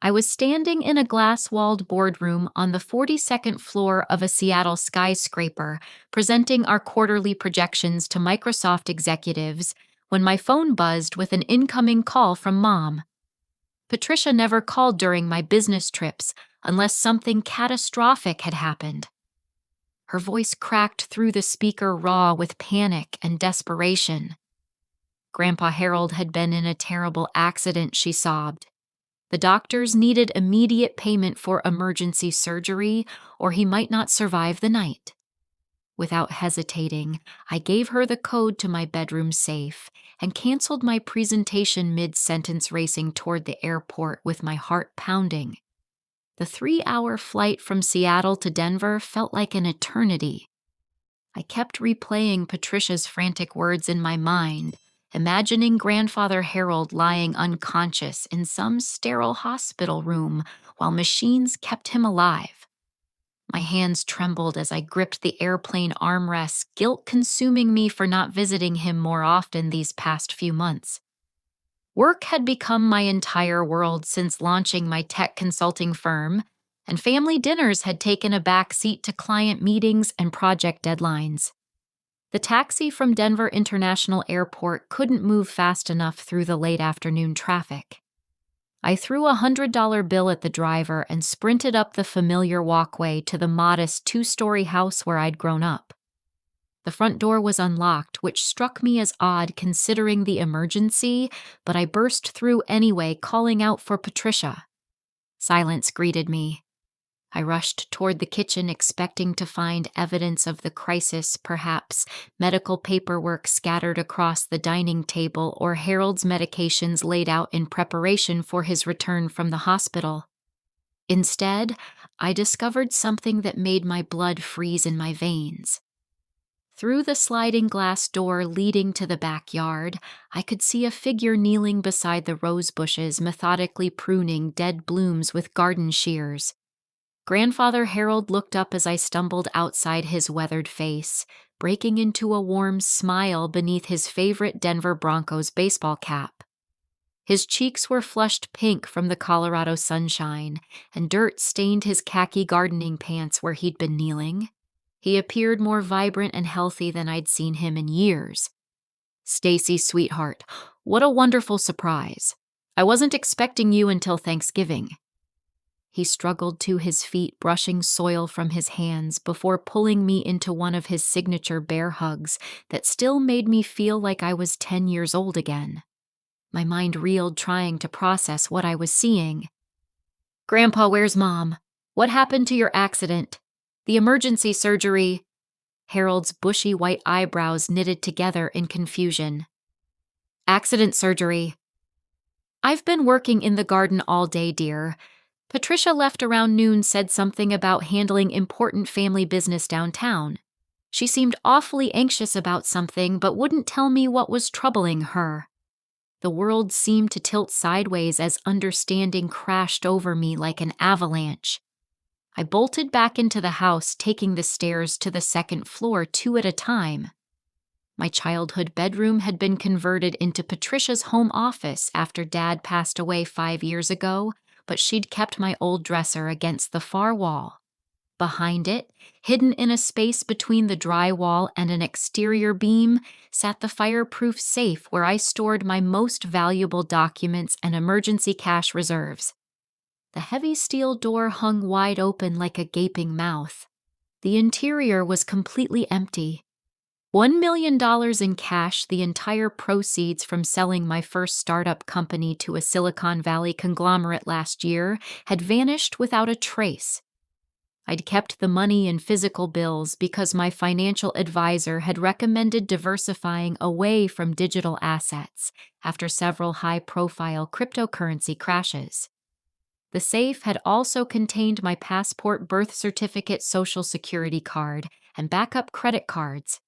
I was standing in a glass-walled boardroom on the 42nd floor of a Seattle skyscraper, presenting our quarterly projections to Microsoft executives, when my phone buzzed with an incoming call from Mom. Patricia never called during my business trips unless something catastrophic had happened. Her voice cracked through the speaker raw with panic and desperation. Grandpa Harold had been in a terrible accident, she sobbed. The doctors needed immediate payment for emergency surgery, or he might not survive the night. Without hesitating, I gave her the code to my bedroom safe and canceled my presentation mid-sentence, racing toward the airport with my heart pounding. The 3-hour flight from Seattle to Denver felt like an eternity. I kept replaying Patricia's frantic words in my mind, imagining Grandfather Harold lying unconscious in some sterile hospital room while machines kept him alive. My hands trembled as I gripped the airplane armrests, guilt consuming me for not visiting him more often these past few months. Work had become my entire world since launching my tech consulting firm, and family dinners had taken a back seat to client meetings and project deadlines. The taxi from Denver International Airport couldn't move fast enough through the late afternoon traffic. I threw a $100 bill at the driver and sprinted up the familiar walkway to the modest 2-story house where I'd grown up. The front door was unlocked, which struck me as odd considering the emergency, but I burst through anyway, calling out for Patricia. Silence greeted me. I rushed toward the kitchen, expecting to find evidence of the crisis, perhaps medical paperwork scattered across the dining table or Harold's medications laid out in preparation for his return from the hospital. Instead, I discovered something that made my blood freeze in my veins. Through the sliding glass door leading to the backyard, I could see a figure kneeling beside the rose bushes, methodically pruning dead blooms with garden shears. Grandfather Harold looked up as I stumbled outside his weathered face, breaking into a warm smile beneath his favorite Denver Broncos baseball cap. His cheeks were flushed pink from the Colorado sunshine, and dirt stained his khaki gardening pants where he'd been kneeling. He appeared more vibrant and healthy than I'd seen him in years. "Stacey, sweetheart, what a wonderful surprise. I wasn't expecting you until Thanksgiving." He struggled to his feet, brushing soil from his hands before pulling me into one of his signature bear hugs that still made me feel like I was 10 years old again. My mind reeled, trying to process what I was seeing. "Grandpa, where's Mom? What happened to your accident? The emergency surgery?" Harold's bushy white eyebrows knitted together in confusion. "Accident surgery. I've been working in the garden all day, dear. Patricia left around noon, said something about handling important family business downtown. She seemed awfully anxious about something, but wouldn't tell me what was troubling her." The world seemed to tilt sideways as understanding crashed over me like an avalanche. I bolted back into the house, taking the stairs to the 2nd floor 2 at a time. My childhood bedroom had been converted into Patricia's home office after Dad passed away 5 years ago, but she'd kept my old dresser against the far wall. Behind it, hidden in a space between the drywall and an exterior beam, sat the fireproof safe where I stored my most valuable documents and emergency cash reserves. The heavy steel door hung wide open like a gaping mouth. The interior was completely empty. $1 million in cash, the entire proceeds from selling my first startup company to a Silicon Valley conglomerate last year, had vanished without a trace. I'd kept the money in physical bills because my financial advisor had recommended diversifying away from digital assets after several high-profile cryptocurrency crashes. The safe had also contained my passport, birth certificate, social security card, and backup credit cards.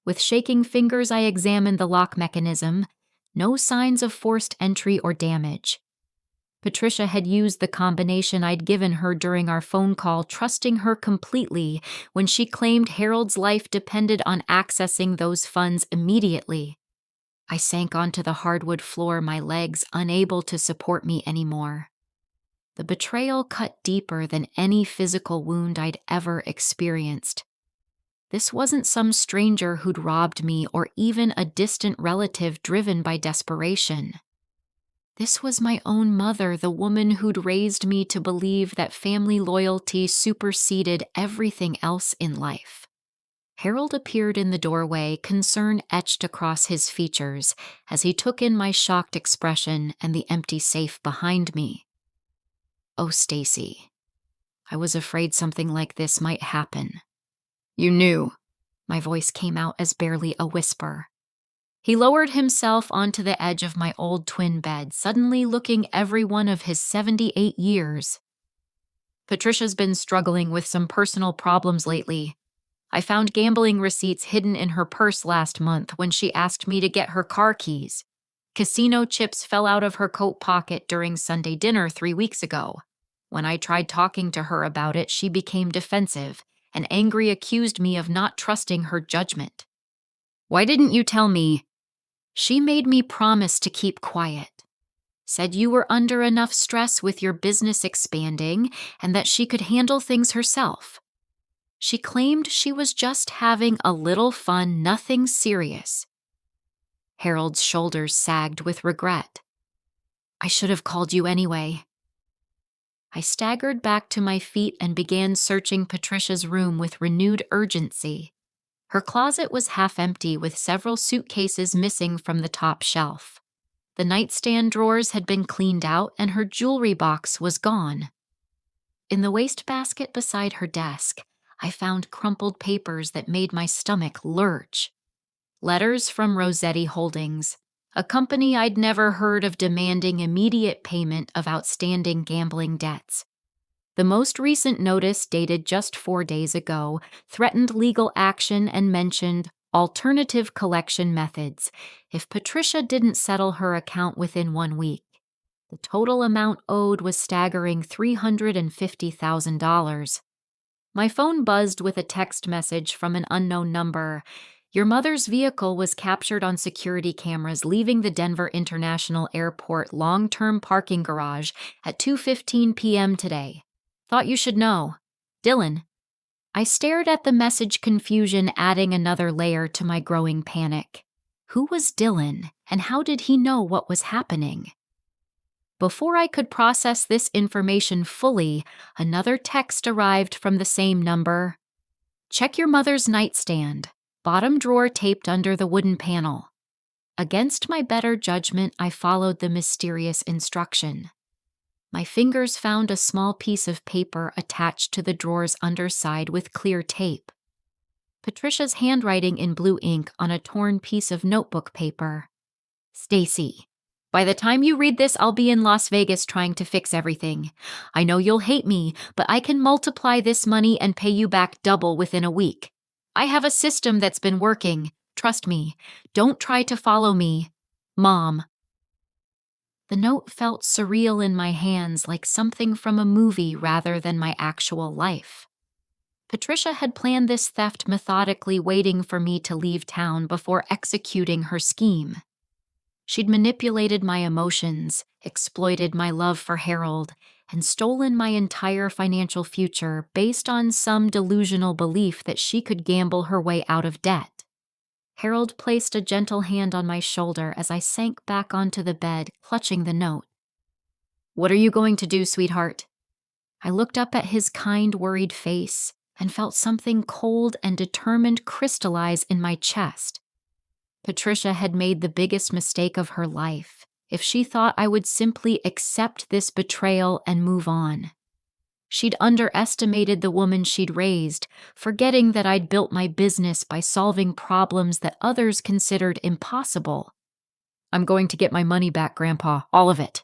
With shaking fingers, I examined the lock mechanism. No signs of forced entry or damage. Patricia had used the combination I'd given her during our phone call, trusting her completely when she claimed Harold's life depended on accessing those funds immediately. I sank onto the hardwood floor, my legs unable to support me anymore. The betrayal cut deeper than any physical wound I'd ever experienced. This wasn't some stranger who'd robbed me or even a distant relative driven by desperation. This was my own mother, the woman who'd raised me to believe that family loyalty superseded everything else in life. Harold appeared in the doorway, concern etched across his features, as he took in my shocked expression and the empty safe behind me. "Oh, Stacey, I was afraid something like this might happen." "You knew." My voice came out as barely a whisper. He lowered himself onto the edge of my old twin bed, suddenly looking every one of his 78 years. "Patricia's been struggling with some personal problems lately. I found gambling receipts hidden in her purse last month when she asked me to get her car keys. Casino chips fell out of her coat pocket during Sunday dinner 3 weeks ago. When I tried talking to her about it, she became defensive and angry, accused me of not trusting her judgment. Why didn't you tell me?" "She made me promise to keep quiet. Said you were under enough stress with your business expanding and that she could handle things herself. She claimed she was just having a little fun, nothing serious." Harold's shoulders sagged with regret. "I should have called you anyway." I staggered back to my feet and began searching Patricia's room with renewed urgency. Her closet was half empty, with several suitcases missing from the top shelf. The nightstand drawers had been cleaned out and her jewelry box was gone. In the wastebasket beside her desk, I found crumpled papers that made my stomach lurch. Letters from Rossetti Holdings, a company I'd never heard of, demanding immediate payment of outstanding gambling debts. The most recent notice, dated just 4 days ago, threatened legal action and mentioned alternative collection methods if Patricia didn't settle her account within 1 week. The total amount owed was staggering $350,000. My phone buzzed with a text message from an unknown number. "Your mother's vehicle was captured on security cameras leaving the Denver International Airport long-term parking garage at 2:15 p.m. today. Thought you should know. Dylan." I stared at the message, confusion adding another layer to my growing panic. Who was Dylan, and how did he know what was happening? Before I could process this information fully, another text arrived from the same number. "Check your mother's nightstand. Bottom drawer taped under the wooden panel." Against my better judgment, I followed the mysterious instruction. My fingers found a small piece of paper attached to the drawer's underside with clear tape. Patricia's handwriting in blue ink on a torn piece of notebook paper. "Stacey, by the time you read this, I'll be in Las Vegas trying to fix everything. I know you'll hate me, but I can multiply this money and pay you back double within a week. I have a system that's been working. Trust me. Don't try to follow me. Mom." The note felt surreal in my hands, like something from a movie rather than my actual life. Patricia had planned this theft methodically, waiting for me to leave town before executing her scheme. She'd manipulated my emotions, exploited my love for Harold, and stolen my entire financial future based on some delusional belief that she could gamble her way out of debt. Harold placed a gentle hand on my shoulder as I sank back onto the bed, clutching the note. "What are you going to do, sweetheart?" I looked up at his kind, worried face and felt something cold and determined crystallize in my chest. Patricia had made the biggest mistake of her life if she thought I would simply accept this betrayal and move on. She'd underestimated the woman she'd raised, forgetting that I'd built my business by solving problems that others considered impossible. "I'm going to get my money back, Grandpa, all of it."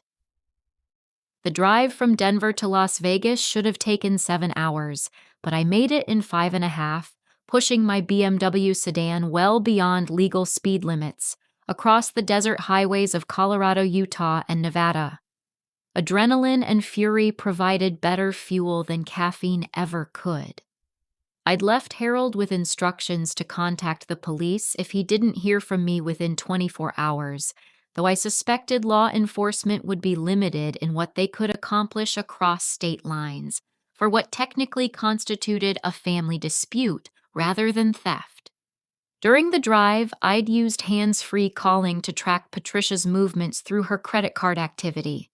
The drive from Denver to Las Vegas should have taken 7 hours, but I made it in 5.5, pushing my BMW sedan well beyond legal speed limits, across the desert highways of Colorado, Utah, and Nevada. Adrenaline and fury provided better fuel than caffeine ever could. I'd left Harold with instructions to contact the police if he didn't hear from me within 24 hours, though I suspected law enforcement would be limited in what they could accomplish across state lines for what technically constituted a family dispute rather than theft. During the drive, I'd used hands-free calling to track Patricia's movements through her credit card activity.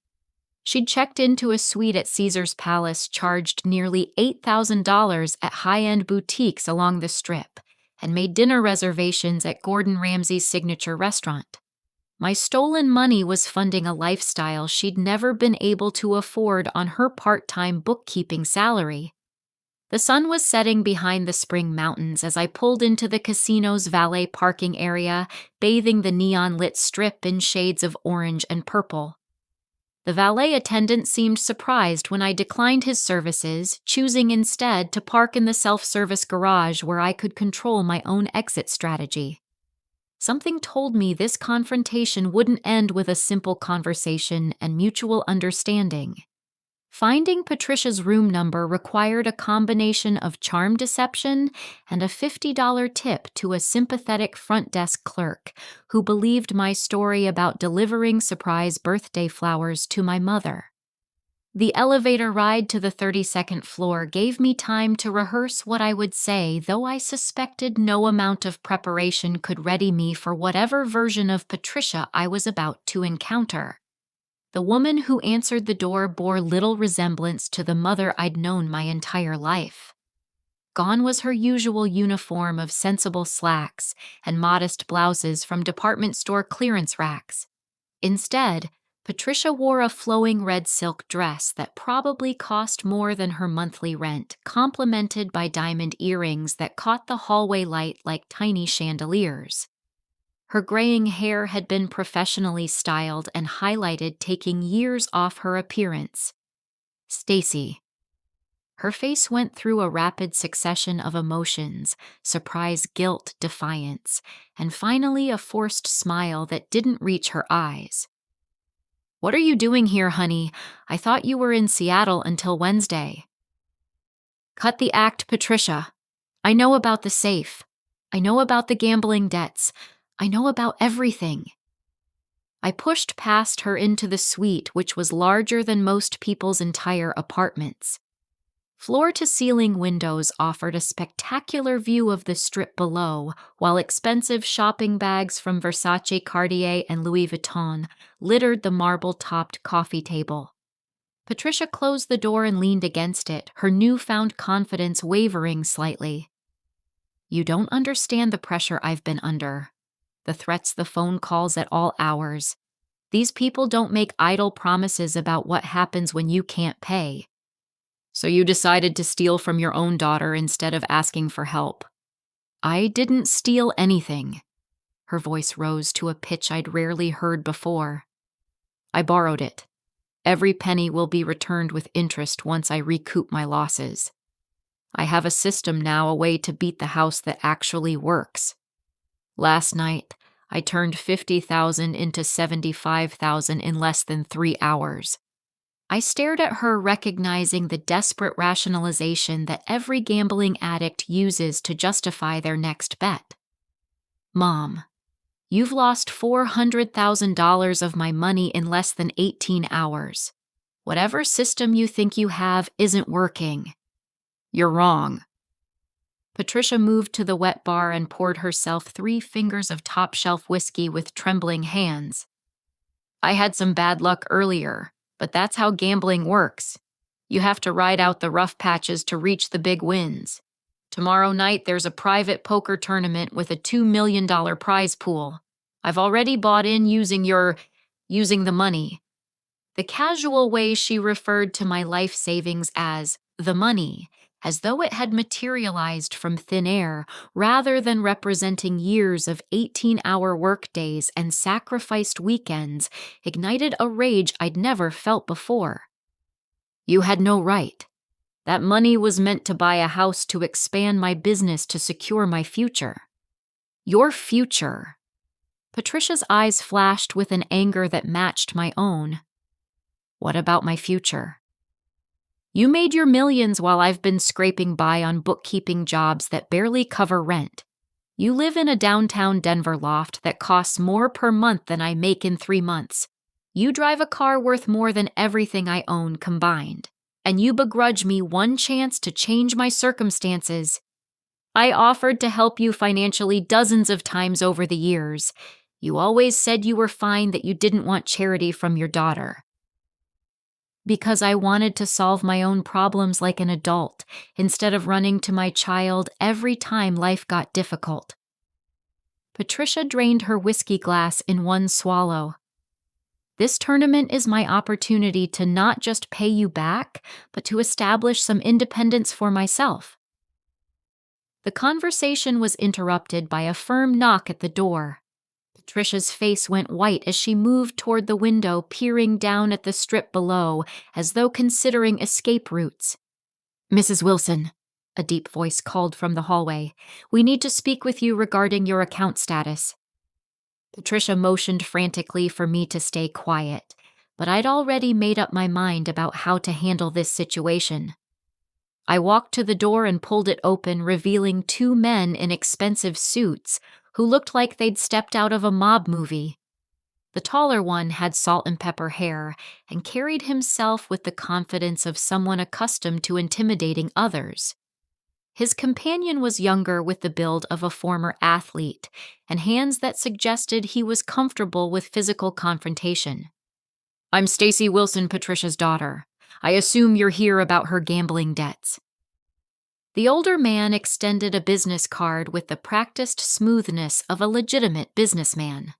She'd checked into a suite at Caesar's Palace, charged nearly $8,000 at high-end boutiques along the Strip, and made dinner reservations at Gordon Ramsay's signature restaurant. My stolen money was funding a lifestyle she'd never been able to afford on her part-time bookkeeping salary. The sun was setting behind the spring mountains as I pulled into the casino's valet parking area, bathing the neon-lit Strip in shades of orange and purple. The valet attendant seemed surprised when I declined his services, choosing instead to park in the self-service garage where I could control my own exit strategy. Something told me this confrontation wouldn't end with a simple conversation and mutual understanding. Finding Patricia's room number required a combination of charm deception and a $50 tip to a sympathetic front desk clerk who believed my story about delivering surprise birthday flowers to my mother. The elevator ride to the 32nd floor gave me time to rehearse what I would say, though I suspected no amount of preparation could ready me for whatever version of Patricia I was about to encounter. The woman who answered the door bore little resemblance to the mother I'd known my entire life. Gone was her usual uniform of sensible slacks and modest blouses from department store clearance racks. Instead, Patricia wore a flowing red silk dress that probably cost more than her monthly rent, complemented by diamond earrings that caught the hallway light like tiny chandeliers. Her graying hair had been professionally styled and highlighted, taking years off her appearance. Stacey. Her face went through a rapid succession of emotions: surprise, guilt, defiance, and finally a forced smile that didn't reach her eyes. "What are you doing here, honey? I thought you were in Seattle until Wednesday." "Cut the act, Patricia. I know about the safe. I know about the gambling debts. I know about everything." I pushed past her into the suite, which was larger than most people's entire apartments. Floor-to-ceiling windows offered a spectacular view of the Strip below, while expensive shopping bags from Versace, Cartier, and Louis Vuitton littered the marble-topped coffee table. Patricia closed the door and leaned against it, her newfound confidence wavering slightly. "You don't understand the pressure I've been under. The threats, the phone calls at all hours. These people don't make idle promises about what happens when you can't pay. So you decided to steal from your own daughter instead of asking for help." "I didn't steal anything." Her voice rose to a pitch I'd rarely heard before. "I borrowed it. Every penny will be returned with interest once I recoup my losses. I have a system now, a way to beat the house that actually works. Last night, I turned 50,000 into 75,000 in less than 3 hours. I stared at her, recognizing the desperate rationalization that every gambling addict uses to justify their next bet. "Mom, you've lost $400,000 of my money in less than 18 hours. Whatever system you think you have isn't working." "You're wrong." Patricia moved to the wet bar and poured herself 3 fingers of top-shelf whiskey with trembling hands. "I had some bad luck earlier, but that's how gambling works. You have to ride out the rough patches to reach the big wins. Tomorrow night there's a private poker tournament with a $2 million prize pool. I've already bought in using the money." The casual way she referred to my life savings as the money, as though it had materialized from thin air rather than representing years of 18-hour workdays and sacrificed weekends, ignited a rage I'd never felt before. "You had no right. That money was meant to buy a house, to expand my business, to secure my future." "Your future?" Patricia's eyes flashed with an anger that matched my own. "What about my future? You made your millions while I've been scraping by on bookkeeping jobs that barely cover rent. You live in a downtown Denver loft that costs more per month than I make in 3 months. You drive a car worth more than everything I own combined. And you begrudge me one chance to change my circumstances. I offered to help you financially dozens of times over the years. You always said you were fine, that you didn't want charity from your daughter. Because I wanted to solve my own problems like an adult, instead of running to my child every time life got difficult. Patricia drained her whiskey glass in one swallow. This tournament is my opportunity to not just pay you back, but to establish some independence for myself. The conversation was interrupted by a firm knock at the door. Patricia's face went white as she moved toward the window, peering down at the strip below, as though considering escape routes. "Mrs. Wilson," a deep voice called from the hallway, "we need to speak with you regarding your account status." Patricia motioned frantically for me to stay quiet, but I'd already made up my mind about how to handle this situation. I walked to the door and pulled it open, revealing two men in expensive suits who looked like they'd stepped out of a mob movie. The taller one had salt and pepper hair and carried himself with the confidence of someone accustomed to intimidating others. His companion was younger, with the build of a former athlete and hands that suggested he was comfortable with physical confrontation. "I'm Stacey Wilson, Patricia's daughter. I assume you're here about her gambling debts." The older man extended a business card with the practiced smoothness of a legitimate businessman.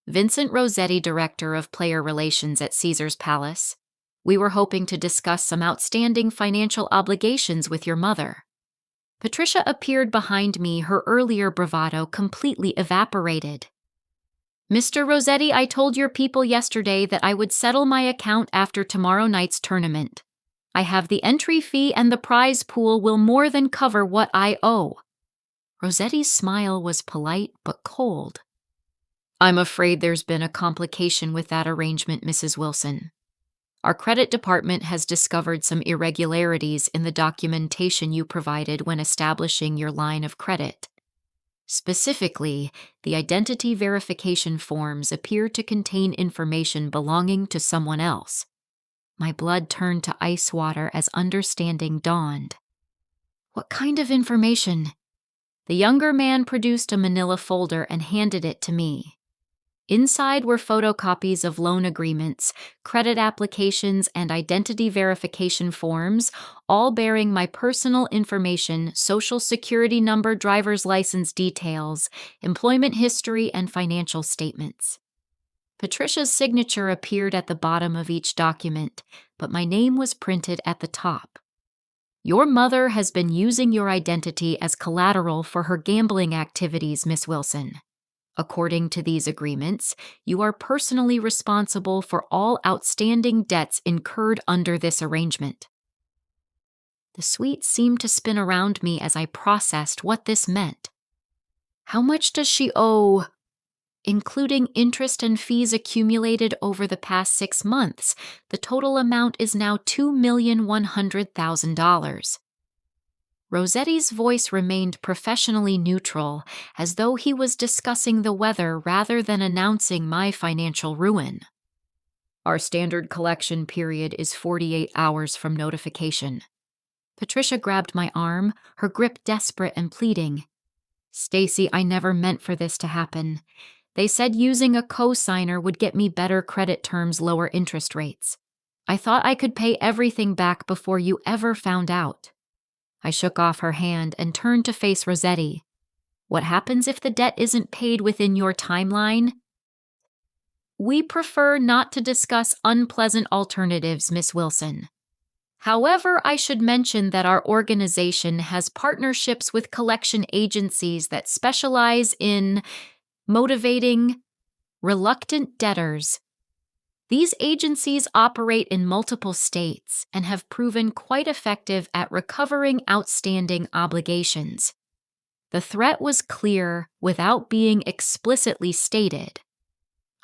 "Vincent Rossetti, Director of Player Relations at Caesar's Palace. We were hoping to discuss some outstanding financial obligations with your mother." Patricia appeared behind me, her earlier bravado completely evaporated. "Mr. Rossetti, I told your people yesterday that I would settle my account after tomorrow night's tournament. I have the entry fee, and the prize pool will more than cover what I owe." Rossetti's smile was polite but cold. "I'm afraid there's been a complication with that arrangement, Mrs. Wilson. Our credit department has discovered some irregularities in the documentation you provided when establishing your line of credit. Specifically, the identity verification forms appear to contain information belonging to someone else." My blood turned to ice water as understanding dawned. "What kind of information?" The younger man produced a manila folder and handed it to me. Inside were photocopies of loan agreements, credit applications, and identity verification forms, all bearing my personal information, social security number, driver's license details, employment history, and financial statements. Patricia's signature appeared at the bottom of each document, but my name was printed at the top. "Your mother has been using your identity as collateral for her gambling activities, Miss Wilson. According to these agreements, you are personally responsible for all outstanding debts incurred under this arrangement." The suite seemed to spin around me as I processed what this meant. "How much does she owe?" "Including interest and fees accumulated over the past 6 months, the total amount is now $2,100,000. Rossetti's voice remained professionally neutral, as though he was discussing the weather rather than announcing my financial ruin. "Our standard collection period is 48 hours from notification." Patricia grabbed my arm, her grip desperate and pleading. "Stacey, I never meant for this to happen. They said using a co-signer would get me better credit terms, lower interest rates. I thought I could pay everything back before you ever found out." I shook off her hand and turned to face Rossetti. "What happens if the debt isn't paid within your timeline?" "We prefer not to discuss unpleasant alternatives, Miss Wilson. However, I should mention that our organization has partnerships with collection agencies that specialize in motivating reluctant debtors. These agencies operate in multiple states and have proven quite effective at recovering outstanding obligations." The threat was clear without being explicitly stated.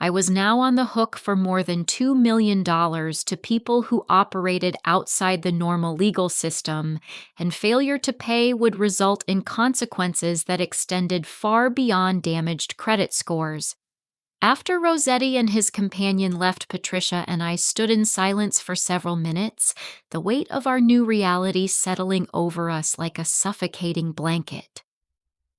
I was now on the hook for more than $2 million to people who operated outside the normal legal system, and failure to pay would result in consequences that extended far beyond damaged credit scores. After Rossetti and his companion left, Patricia and I stood in silence for several minutes, the weight of our new reality settling over us like a suffocating blanket.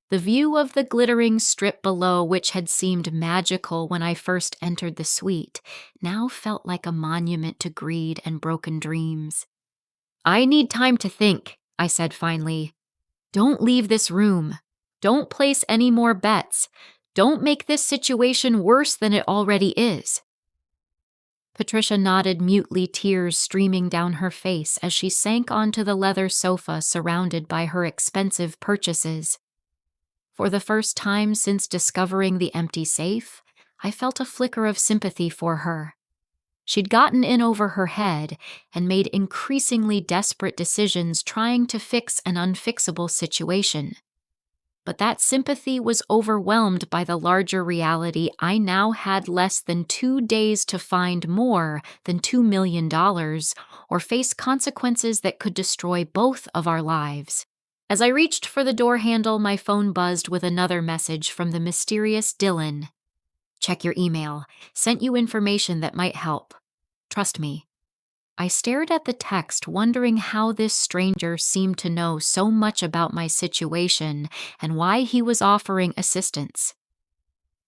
The view of the glittering strip below, which had seemed magical when I first entered the suite, now felt like a monument to greed and broken dreams. "I need time to think," I said finally. "Don't leave this room. Don't place any more bets. Don't make this situation worse than it already is." Patricia nodded mutely, tears streaming down her face as she sank onto the leather sofa surrounded by her expensive purchases. For the first time since discovering the empty safe, I felt a flicker of sympathy for her. She'd gotten in over her head and made increasingly desperate decisions trying to fix an unfixable situation. But that sympathy was overwhelmed by the larger reality I now had less than 2 days to find more than $2 million or face consequences that could destroy both of our lives. As I reached for the door handle, my phone buzzed with another message from the mysterious Dylan. "Check your email. Sent you information that might help. Trust me." I stared at the text, wondering how this stranger seemed to know so much about my situation and why he was offering assistance.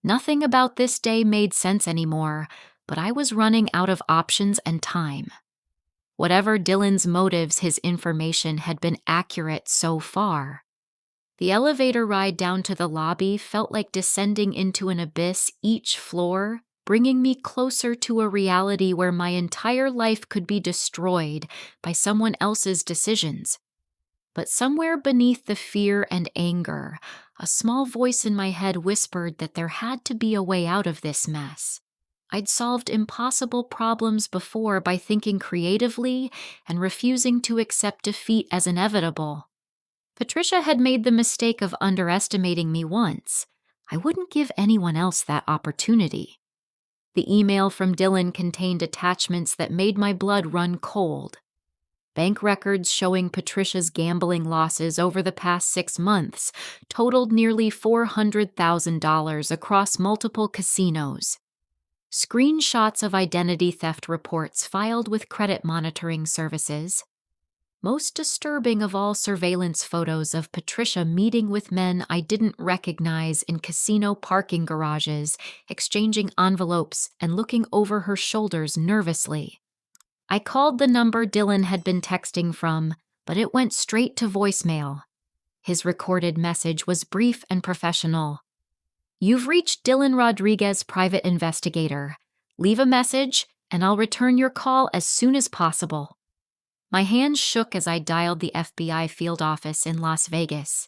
Nothing about this day made sense anymore, but I was running out of options and time. Whatever Dylan's motives, his information had been accurate so far. The elevator ride down to the lobby felt like descending into an abyss each floor, bringing me closer to a reality where my entire life could be destroyed by someone else's decisions. But somewhere beneath the fear and anger, a small voice in my head whispered that there had to be a way out of this mess. I'd solved impossible problems before by thinking creatively and refusing to accept defeat as inevitable. Patricia had made the mistake of underestimating me once. I wouldn't give anyone else that opportunity. The email from Dylan contained attachments that made my blood run cold. Bank records showing Patricia's gambling losses over the past 6 months totaled nearly $400,000 across multiple casinos. Screenshots of identity theft reports filed with credit monitoring services. Most disturbing of all, surveillance photos of Patricia meeting with men I didn't recognize in casino parking garages, exchanging envelopes and looking over her shoulders nervously. I called the number Dylan had been texting from, but it went straight to voicemail. His recorded message was brief and professional. "You've reached Dylan Rodriguez, private investigator. Leave a message, and I'll return your call as soon as possible." My hands shook as I dialed the FBI field office in Las Vegas.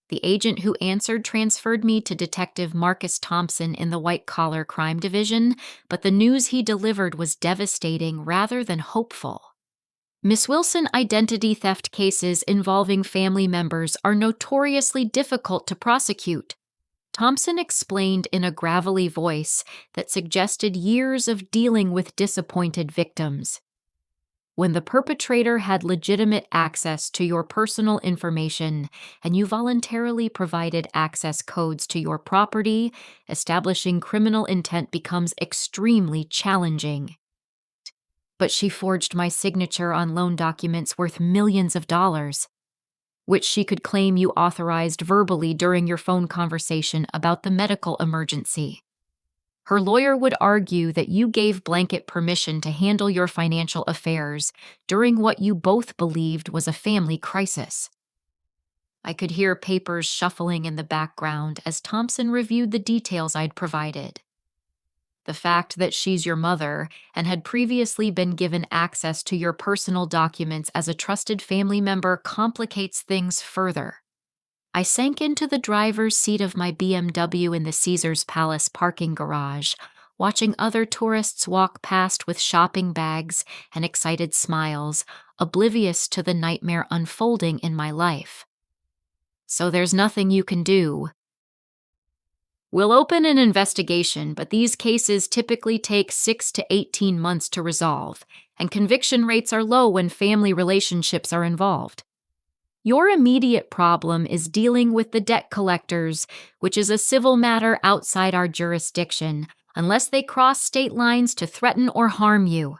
The agent who answered transferred me to Detective Marcus Thompson in the white-collar crime division, but the news he delivered was devastating rather than hopeful. "Miss Wilson, identity theft cases involving family members are notoriously difficult to prosecute," Thompson explained in a gravelly voice that suggested years of dealing with disappointed victims. "When the perpetrator had legitimate access to your personal information and you voluntarily provided access codes to your property, establishing criminal intent becomes extremely challenging." "But she forged my signature on loan documents worth millions of dollars, which she could claim you authorized verbally during your phone conversation about the medical emergency. Her lawyer would argue that you gave blanket permission to handle your financial affairs during what you both believed was a family crisis." I could hear papers shuffling in the background as Thompson reviewed the details I'd provided. "The fact that she's your mother and had previously been given access to your personal documents as a trusted family member complicates things further." I sank into the driver's seat of my BMW in the Caesars Palace parking garage, watching other tourists walk past with shopping bags and excited smiles, oblivious to the nightmare unfolding in my life. "So there's nothing you can do?" We'll open an investigation, but these cases typically take 6 to 18 months to resolve, and conviction rates are low when family relationships are involved. Your immediate problem is dealing with the debt collectors, which is a civil matter outside our jurisdiction, unless they cross state lines to threaten or harm you.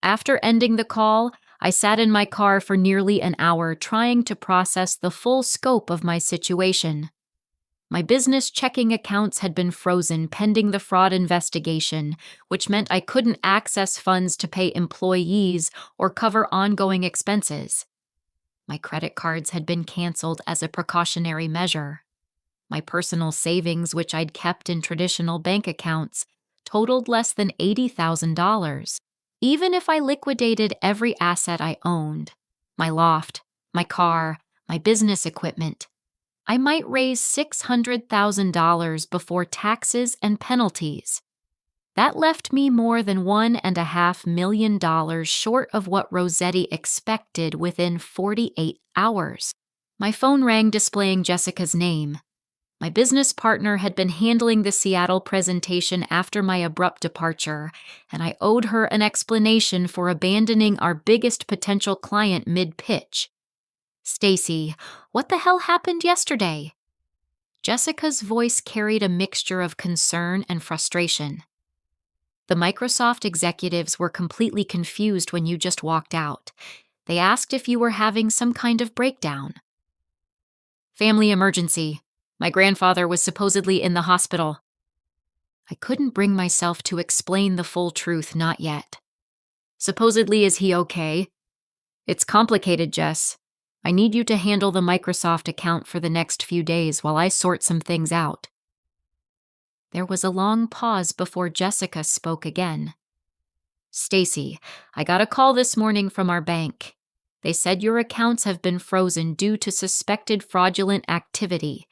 After ending the call, I sat in my car for nearly an hour trying to process the full scope of my situation. My business checking accounts had been frozen pending the fraud investigation, which meant I couldn't access funds to pay employees or cover ongoing expenses. My credit cards had been canceled as a precautionary measure. My personal savings, which I'd kept in traditional bank accounts, totaled less than $80,000. Even if I liquidated every asset I owned, my loft, my car, my business equipment, I might raise $600,000 before taxes and penalties. That left me more than $1.5 million short of what Rossetti expected within 48 hours. My phone rang displaying Jessica's name. My business partner had been handling the Seattle presentation after my abrupt departure, and I owed her an explanation for abandoning our biggest potential client mid-pitch. "Stacey, what the hell happened yesterday?" Jessica's voice carried a mixture of concern and frustration. "The Microsoft executives were completely confused when you just walked out. They asked if you were having some kind of breakdown." "Family emergency. My grandfather was supposedly in the hospital." I couldn't bring myself to explain the full truth, not yet. "Supposedly, is he okay?" "It's complicated, Jess. I need you to handle the Microsoft account for the next few days while I sort some things out." There was a long pause before Jessica spoke again. "Stacey, I got a call this morning from our bank. They said your accounts have been frozen due to suspected fraudulent activity.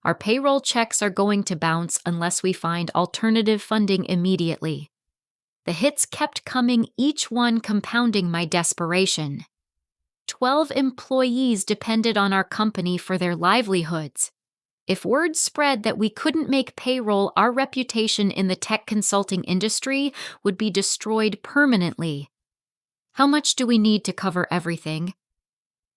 Our payroll checks are going to bounce unless we find alternative funding immediately." The hits kept coming, each one compounding my desperation. 12 employees depended on our company for their livelihoods. If word spread that we couldn't make payroll, our reputation in the tech consulting industry would be destroyed permanently. "How much do we need to cover everything?"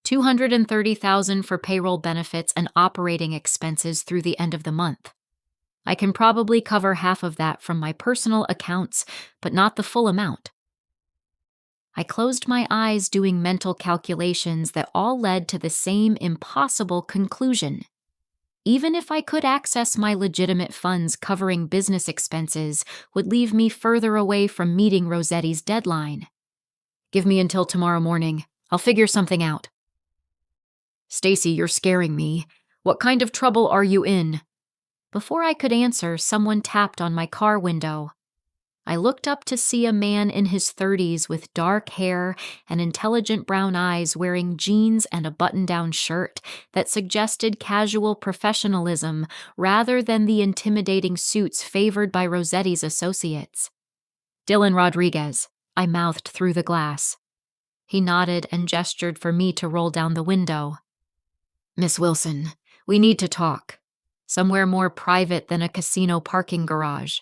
$230,000 for payroll benefits and operating expenses through the end of the month. I can probably cover half of that from my personal accounts, but not the full amount. I closed my eyes doing mental calculations that all led to the same impossible conclusion. Even if I could access my legitimate funds, covering business expenses would leave me further away from meeting Rossetti's deadline. "Give me until tomorrow morning. I'll figure something out." "Stacey, you're scaring me. What kind of trouble are you in?" Before I could answer, someone tapped on my car window. I looked up to see a man in his 30s with dark hair and intelligent brown eyes, wearing jeans and a button-down shirt that suggested casual professionalism rather than the intimidating suits favored by Rossetti's associates. "Dylan Rodriguez," I mouthed through the glass. He nodded and gestured for me to roll down the window. "Miss Wilson, we need to talk. Somewhere more private than a casino parking garage."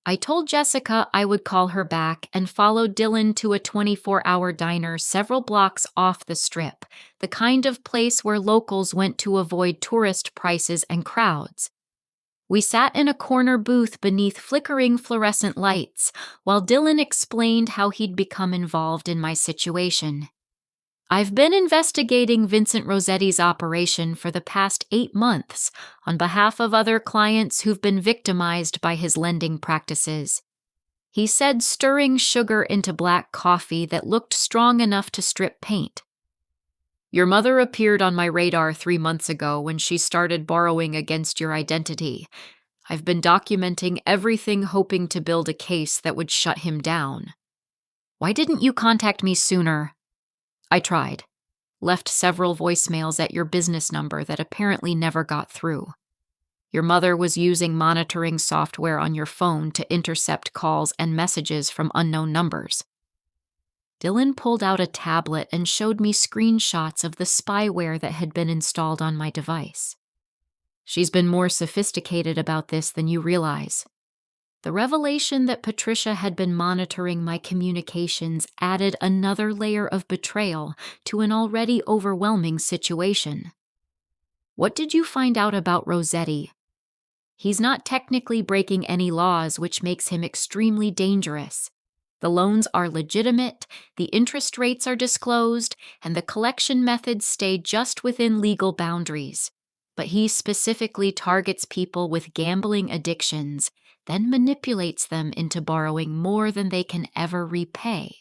I told Jessica I would call her back and followed Dylan to a 24-hour diner several blocks off the strip, the kind of place where locals went to avoid tourist prices and crowds. We sat in a corner booth beneath flickering fluorescent lights while Dylan explained how he'd become involved in my situation. "I've been investigating Vincent Rossetti's operation for the past 8 months on behalf of other clients who've been victimized by his lending practices," he said, stirring sugar into black coffee that looked strong enough to strip paint. "Your mother appeared on my radar 3 months ago when she started borrowing against your identity. I've been documenting everything, hoping to build a case that would shut him down." "Why didn't you contact me sooner?" "I tried. Left several voicemails at your business number that apparently never got through. Your mother was using monitoring software on your phone to intercept calls and messages from unknown numbers." Dylan pulled out a tablet and showed me screenshots of the spyware that had been installed on my device. She's been more sophisticated about this than you realize. The revelation that Patricia had been monitoring my communications added another layer of betrayal to an already overwhelming situation. What did you find out about Rossetti? He's not technically breaking any laws, which makes him extremely dangerous. The loans are legitimate, the interest rates are disclosed, and the collection methods stay just within legal boundaries. But he specifically targets people with gambling addictions, then manipulates them into borrowing more than they can ever repay.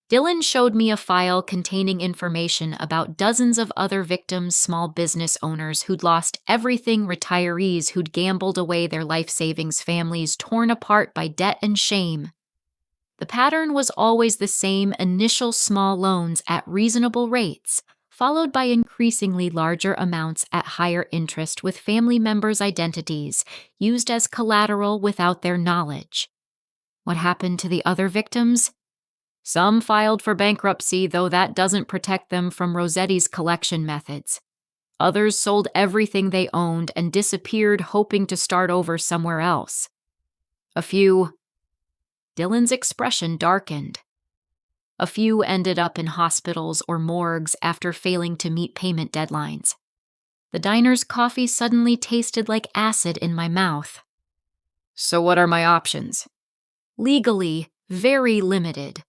Dylan showed me a file containing information about dozens of other victims, small business owners who'd lost everything, retirees who'd gambled away their life savings, families torn apart by debt and shame. The pattern was always the same: initial small loans at reasonable rates, followed by increasingly larger amounts at higher interest with family members' identities used as collateral without their knowledge. What happened to the other victims? Some filed for bankruptcy, though that doesn't protect them from Rossetti's collection methods. Others sold everything they owned and disappeared, hoping to start over somewhere else. Dylan's expression darkened. A few ended up in hospitals or morgues after failing to meet payment deadlines. The diner's coffee suddenly tasted like acid in my mouth. So what are my options? Legally, very limited.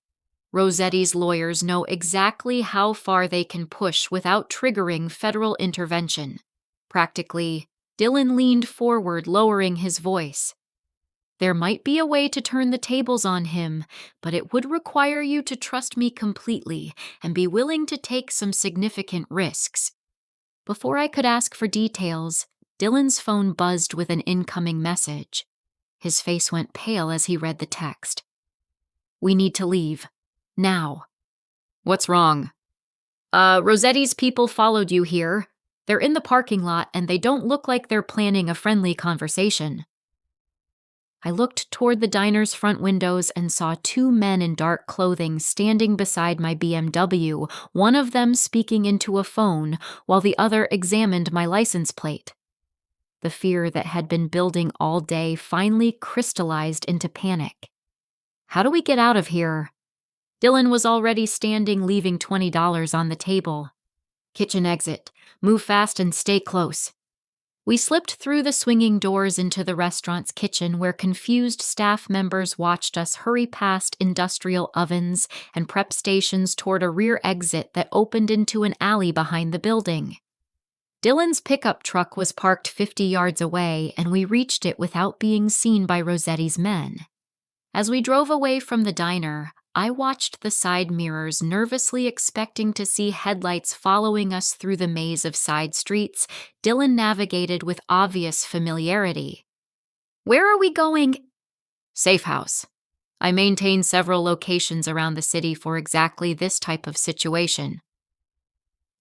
Rossetti's lawyers know exactly how far they can push without triggering federal intervention. Practically, Dylan leaned forward, lowering his voice. There might be a way to turn the tables on him, but it would require you to trust me completely and be willing to take some significant risks. Before I could ask for details, Dylan's phone buzzed with an incoming message. His face went pale as he read the text. We need to leave. Now. What's wrong? Rossetti's people followed you here. They're in the parking lot and they don't look like they're planning a friendly conversation. I looked toward the diner's front windows and saw two men in dark clothing standing beside my BMW, one of them speaking into a phone while the other examined my license plate. The fear that had been building all day finally crystallized into panic. How do we get out of here? Dylan was already standing, leaving $20 on the table. Kitchen exit. Move fast and stay close. We slipped through the swinging doors into the restaurant's kitchen, where confused staff members watched us hurry past industrial ovens and prep stations toward a rear exit that opened into an alley behind the building. Dylan's pickup truck was parked 50 yards away, and we reached it without being seen by Rossetti's men. As we drove away from the diner, I watched the side mirrors, nervously expecting to see headlights following us through the maze of side streets Dylan navigated with obvious familiarity. Where are we going? Safe house. I maintain several locations around the city for exactly this type of situation.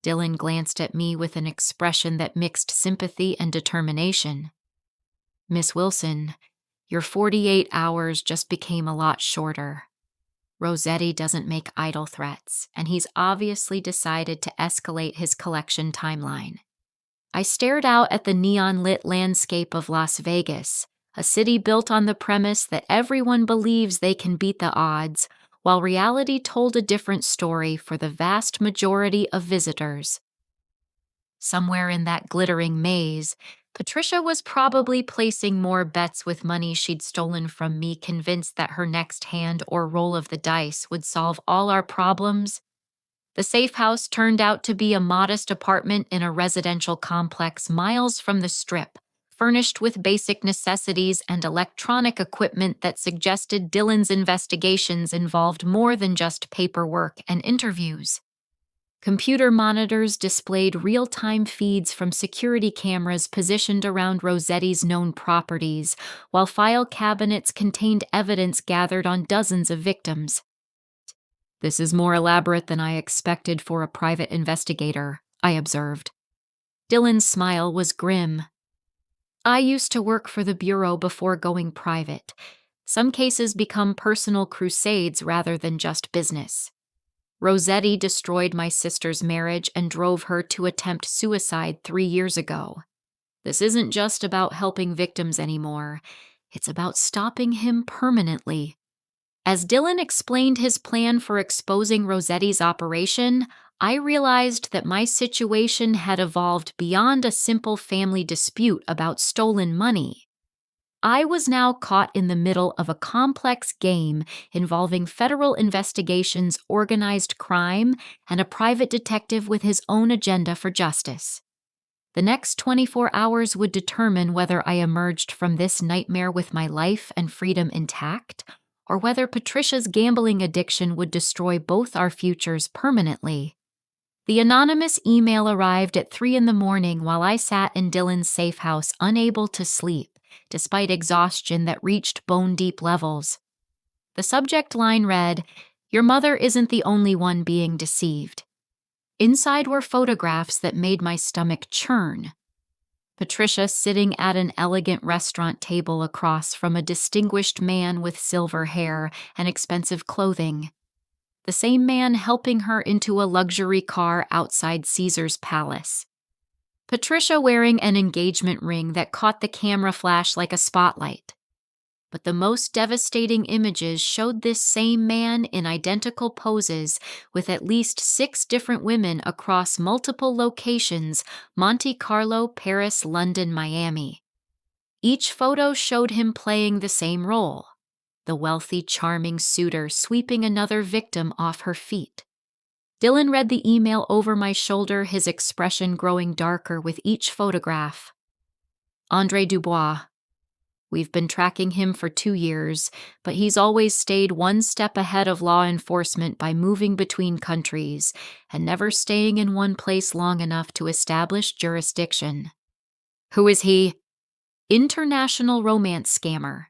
Dylan glanced at me with an expression that mixed sympathy and determination. Miss Wilson, your 48 hours just became a lot shorter. Rossetti doesn't make idle threats, and he's obviously decided to escalate his collection timeline. I stared out at the neon-lit landscape of Las Vegas, a city built on the premise that everyone believes they can beat the odds, while reality told a different story for the vast majority of visitors. Somewhere in that glittering maze, Patricia was probably placing more bets with money she'd stolen from me, convinced that her next hand or roll of the dice would solve all our problems. The safe house turned out to be a modest apartment in a residential complex miles from the Strip, furnished with basic necessities and electronic equipment that suggested Dylan's investigations involved more than just paperwork and interviews. Computer monitors displayed real-time feeds from security cameras positioned around Rossetti's known properties, while file cabinets contained evidence gathered on dozens of victims. This is more elaborate than I expected for a private investigator, I observed. Dylan's smile was grim. I used to work for the Bureau before going private. Some cases become personal crusades rather than just business. Rossetti destroyed my sister's marriage and drove her to attempt suicide 3 years ago. This isn't just about helping victims anymore. It's about stopping him permanently. As Dylan explained his plan for exposing Rossetti's operation, I realized that my situation had evolved beyond a simple family dispute about stolen money. I was now caught in the middle of a complex game involving federal investigations, organized crime, and a private detective with his own agenda for justice. The next 24 hours would determine whether I emerged from this nightmare with my life and freedom intact, or whether Patricia's gambling addiction would destroy both our futures permanently. The anonymous email arrived at 3 in the morning while I sat in Dylan's safe house, unable to sleep, despite exhaustion that reached bone-deep levels. The subject line read, "Your mother isn't the only one being deceived." Inside were photographs that made my stomach churn. Patricia sitting at an elegant restaurant table across from a distinguished man with silver hair and expensive clothing. The same man helping her into a luxury car outside Caesar's palace. Patricia wearing an engagement ring that caught the camera flash like a spotlight. But the most devastating images showed this same man in identical poses with at least 6 different women across multiple locations: Monte Carlo, Paris, London, Miami. Each photo showed him playing the same role: the wealthy, charming suitor sweeping another victim off her feet. Dylan read the email over my shoulder, his expression growing darker with each photograph. Andre Dubois. We've been tracking him for 2 years, but he's always stayed one step ahead of law enforcement by moving between countries and never staying in one place long enough to establish jurisdiction. Who is he? International romance scammer.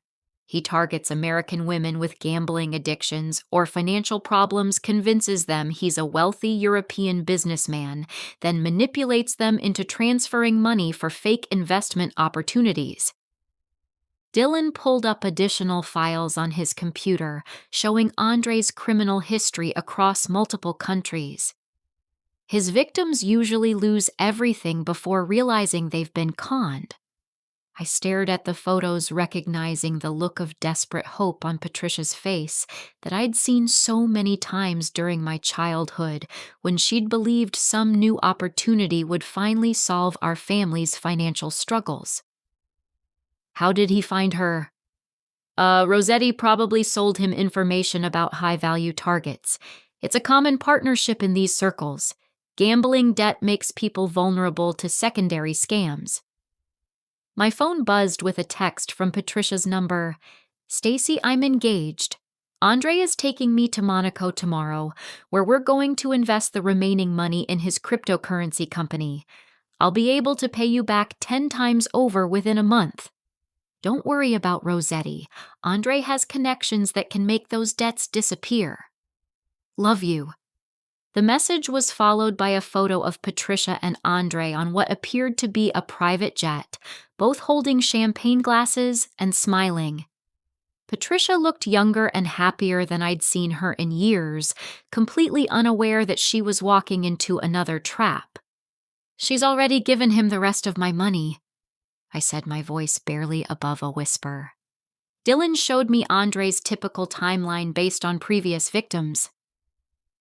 He targets American women with gambling addictions or financial problems, convinces them he's a wealthy European businessman, then manipulates them into transferring money for fake investment opportunities. Dylan pulled up additional files on his computer, showing Andre's criminal history across multiple countries. His victims usually lose everything before realizing they've been conned. I stared at the photos, recognizing the look of desperate hope on Patricia's face that I'd seen so many times during my childhood, when she'd believed some new opportunity would finally solve our family's financial struggles. How did he find her? Rossetti probably sold him information about high-value targets. It's a common partnership in these circles. Gambling debt makes people vulnerable to secondary scams. My phone buzzed with a text from Patricia's number. "Stacey, I'm engaged. Andre is taking me to Monaco tomorrow, where we're going to invest the remaining money in his cryptocurrency company. I'll be able to pay you back 10 times over within a month. Don't worry about Rossetti. Andre has connections that can make those debts disappear. Love you." The message was followed by a photo of Patricia and Andre on what appeared to be a private jet, both holding champagne glasses and smiling. Patricia looked younger and happier than I'd seen her in years, completely unaware that she was walking into another trap. "She's already given him the rest of my money," I said, my voice barely above a whisper. Dylan showed me Andre's typical timeline based on previous victims.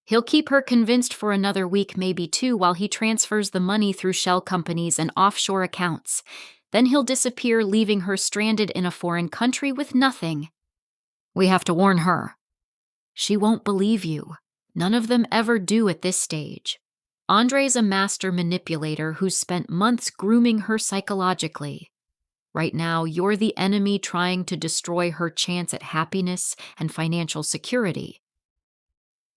"He'll keep her convinced for another week, maybe 2, while he transfers the money through shell companies and offshore accounts. Then he'll disappear, leaving her stranded in a foreign country with nothing. We have to warn her. She won't believe you. None of them ever do at this stage. Andre's a master manipulator who's spent months grooming her psychologically. Right now, you're the enemy trying to destroy her chance at happiness and financial security."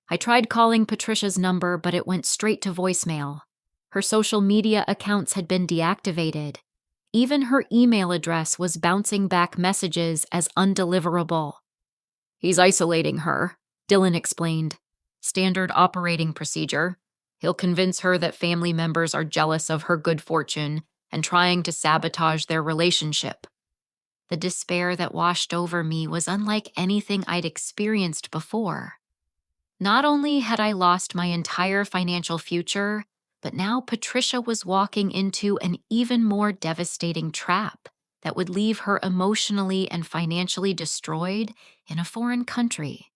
I tried calling Patricia's number, but it went straight to voicemail. Her social media accounts had been deactivated. Even her email address was bouncing back messages as undeliverable. "He's isolating her," Dylan explained. "Standard operating procedure. He'll convince her that family members are jealous of her good fortune and trying to sabotage their relationship." The despair that washed over me was unlike anything I'd experienced before. Not only had I lost my entire financial future, But now Patricia was walking into an even more devastating trap that would leave her emotionally and financially destroyed in a foreign country.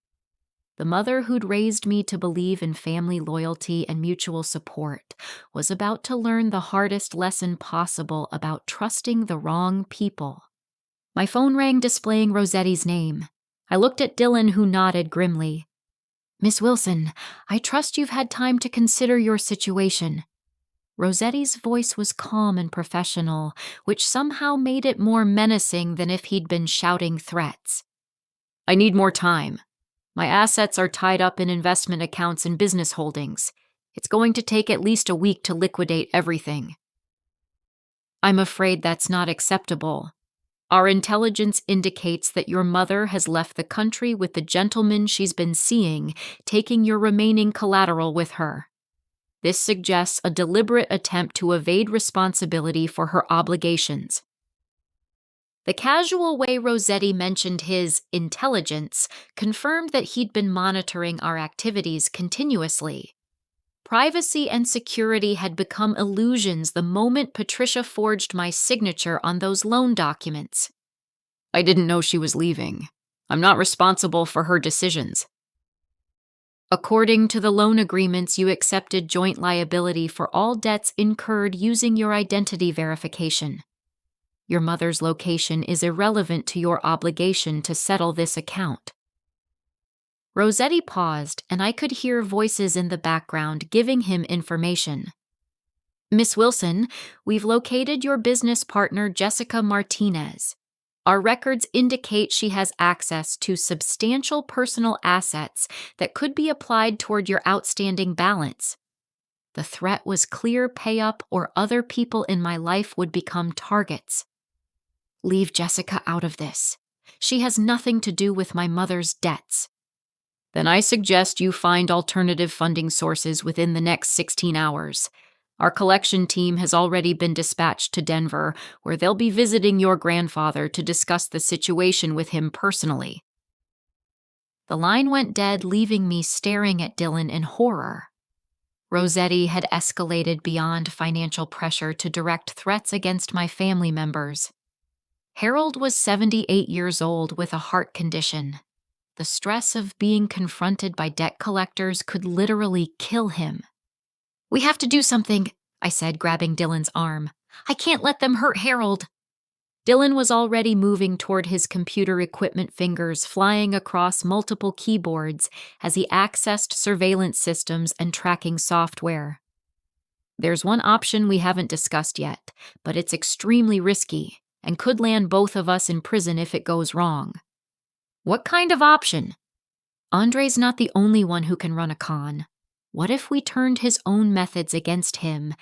The mother who'd raised me to believe in family loyalty and mutual support was about to learn the hardest lesson possible about trusting the wrong people. My phone rang, displaying Rosetti's name. I looked at Dylan, who nodded grimly. "Miss Wilson, I trust you've had time to consider your situation." Rosetti's voice was calm and professional, which somehow made it more menacing than if he'd been shouting threats. "I need more time. My assets are tied up in investment accounts and business holdings. It's going to take at least a week to liquidate everything." "I'm afraid that's not acceptable. Our intelligence indicates that your mother has left the country with the gentleman she's been seeing, taking your remaining collateral with her. This suggests a deliberate attempt to evade responsibility for her obligations." The casual way Rosetti mentioned his intelligence confirmed that he'd been monitoring our activities continuously. Privacy and security had become illusions the moment Patricia forged my signature on those loan documents. "I didn't know she was leaving. I'm not responsible for her decisions." "According to the loan agreements, you accepted joint liability for all debts incurred using your identity verification. Your mother's location is irrelevant to your obligation to settle this account." Rosetti paused, and I could hear voices in the background giving him information. "Miss Wilson, we've located your business partner, Jessica Martinez. Our records indicate she has access to substantial personal assets that could be applied toward your outstanding balance." The threat was clear: pay up or other people in my life would become targets. "Leave Jessica out of this. She has nothing to do with my mother's debts." "Then I suggest you find alternative funding sources within the next 16 hours. Our collection team has already been dispatched to Denver, where they'll be visiting your grandfather to discuss the situation with him personally." The line went dead, leaving me staring at Dylan in horror. Rosetti had escalated beyond financial pressure to direct threats against my family members. Harold was 78 years old with a heart condition. The stress of being confronted by debt collectors could literally kill him. "We have to do something," I said, grabbing Dylan's arm. "I can't let them hurt Harold." Dylan was already moving toward his computer equipment, fingers flying across multiple keyboards as he accessed surveillance systems and tracking software. "There's one option we haven't discussed yet, but it's extremely risky and could land both of us in prison if it goes wrong." "What kind of option?" "Andre's not the only one who can run a con. What if we turned his own methods against him?"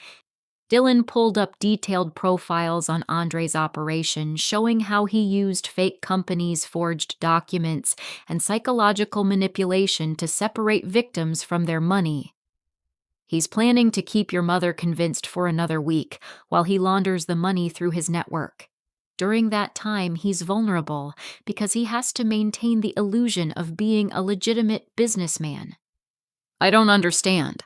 Dylan pulled up detailed profiles on Andre's operation, showing how he used fake companies, forged documents, and psychological manipulation to separate victims from their money. "He's planning to keep your mother convinced for another week while he launders the money through his network. During that time, he's vulnerable because he has to maintain the illusion of being a legitimate businessman." "I don't understand."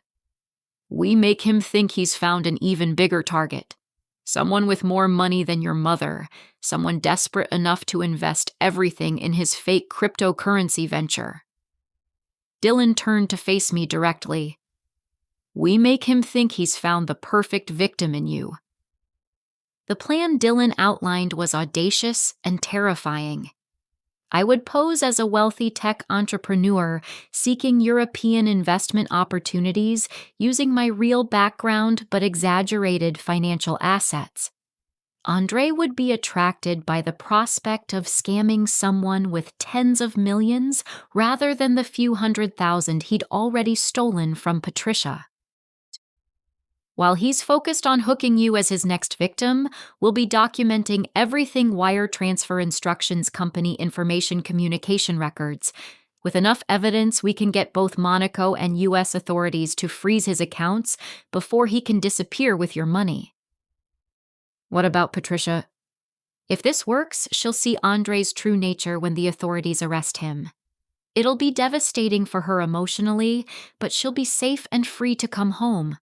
"We make him think he's found an even bigger target. Someone with more money than your mother. Someone desperate enough to invest everything in his fake cryptocurrency venture." Dylan turned to face me directly. "We make him think he's found the perfect victim in you." The plan Dylan outlined was audacious and terrifying. I would pose as a wealthy tech entrepreneur seeking European investment opportunities using my real background but exaggerated financial assets. Andre would be attracted by the prospect of scamming someone with tens of millions rather than the few $100,000 he'd already stolen from Patricia. While he's focused on hooking you as his next victim, we'll be documenting everything wire transfer instructions company information communication records. With enough evidence, we can get both Monaco and U.S. authorities to freeze his accounts before he can disappear with your money." "What about Patricia?" "If this works, she'll see Andre's true nature when the authorities arrest him. It'll be devastating for her emotionally, but she'll be safe and free to come home."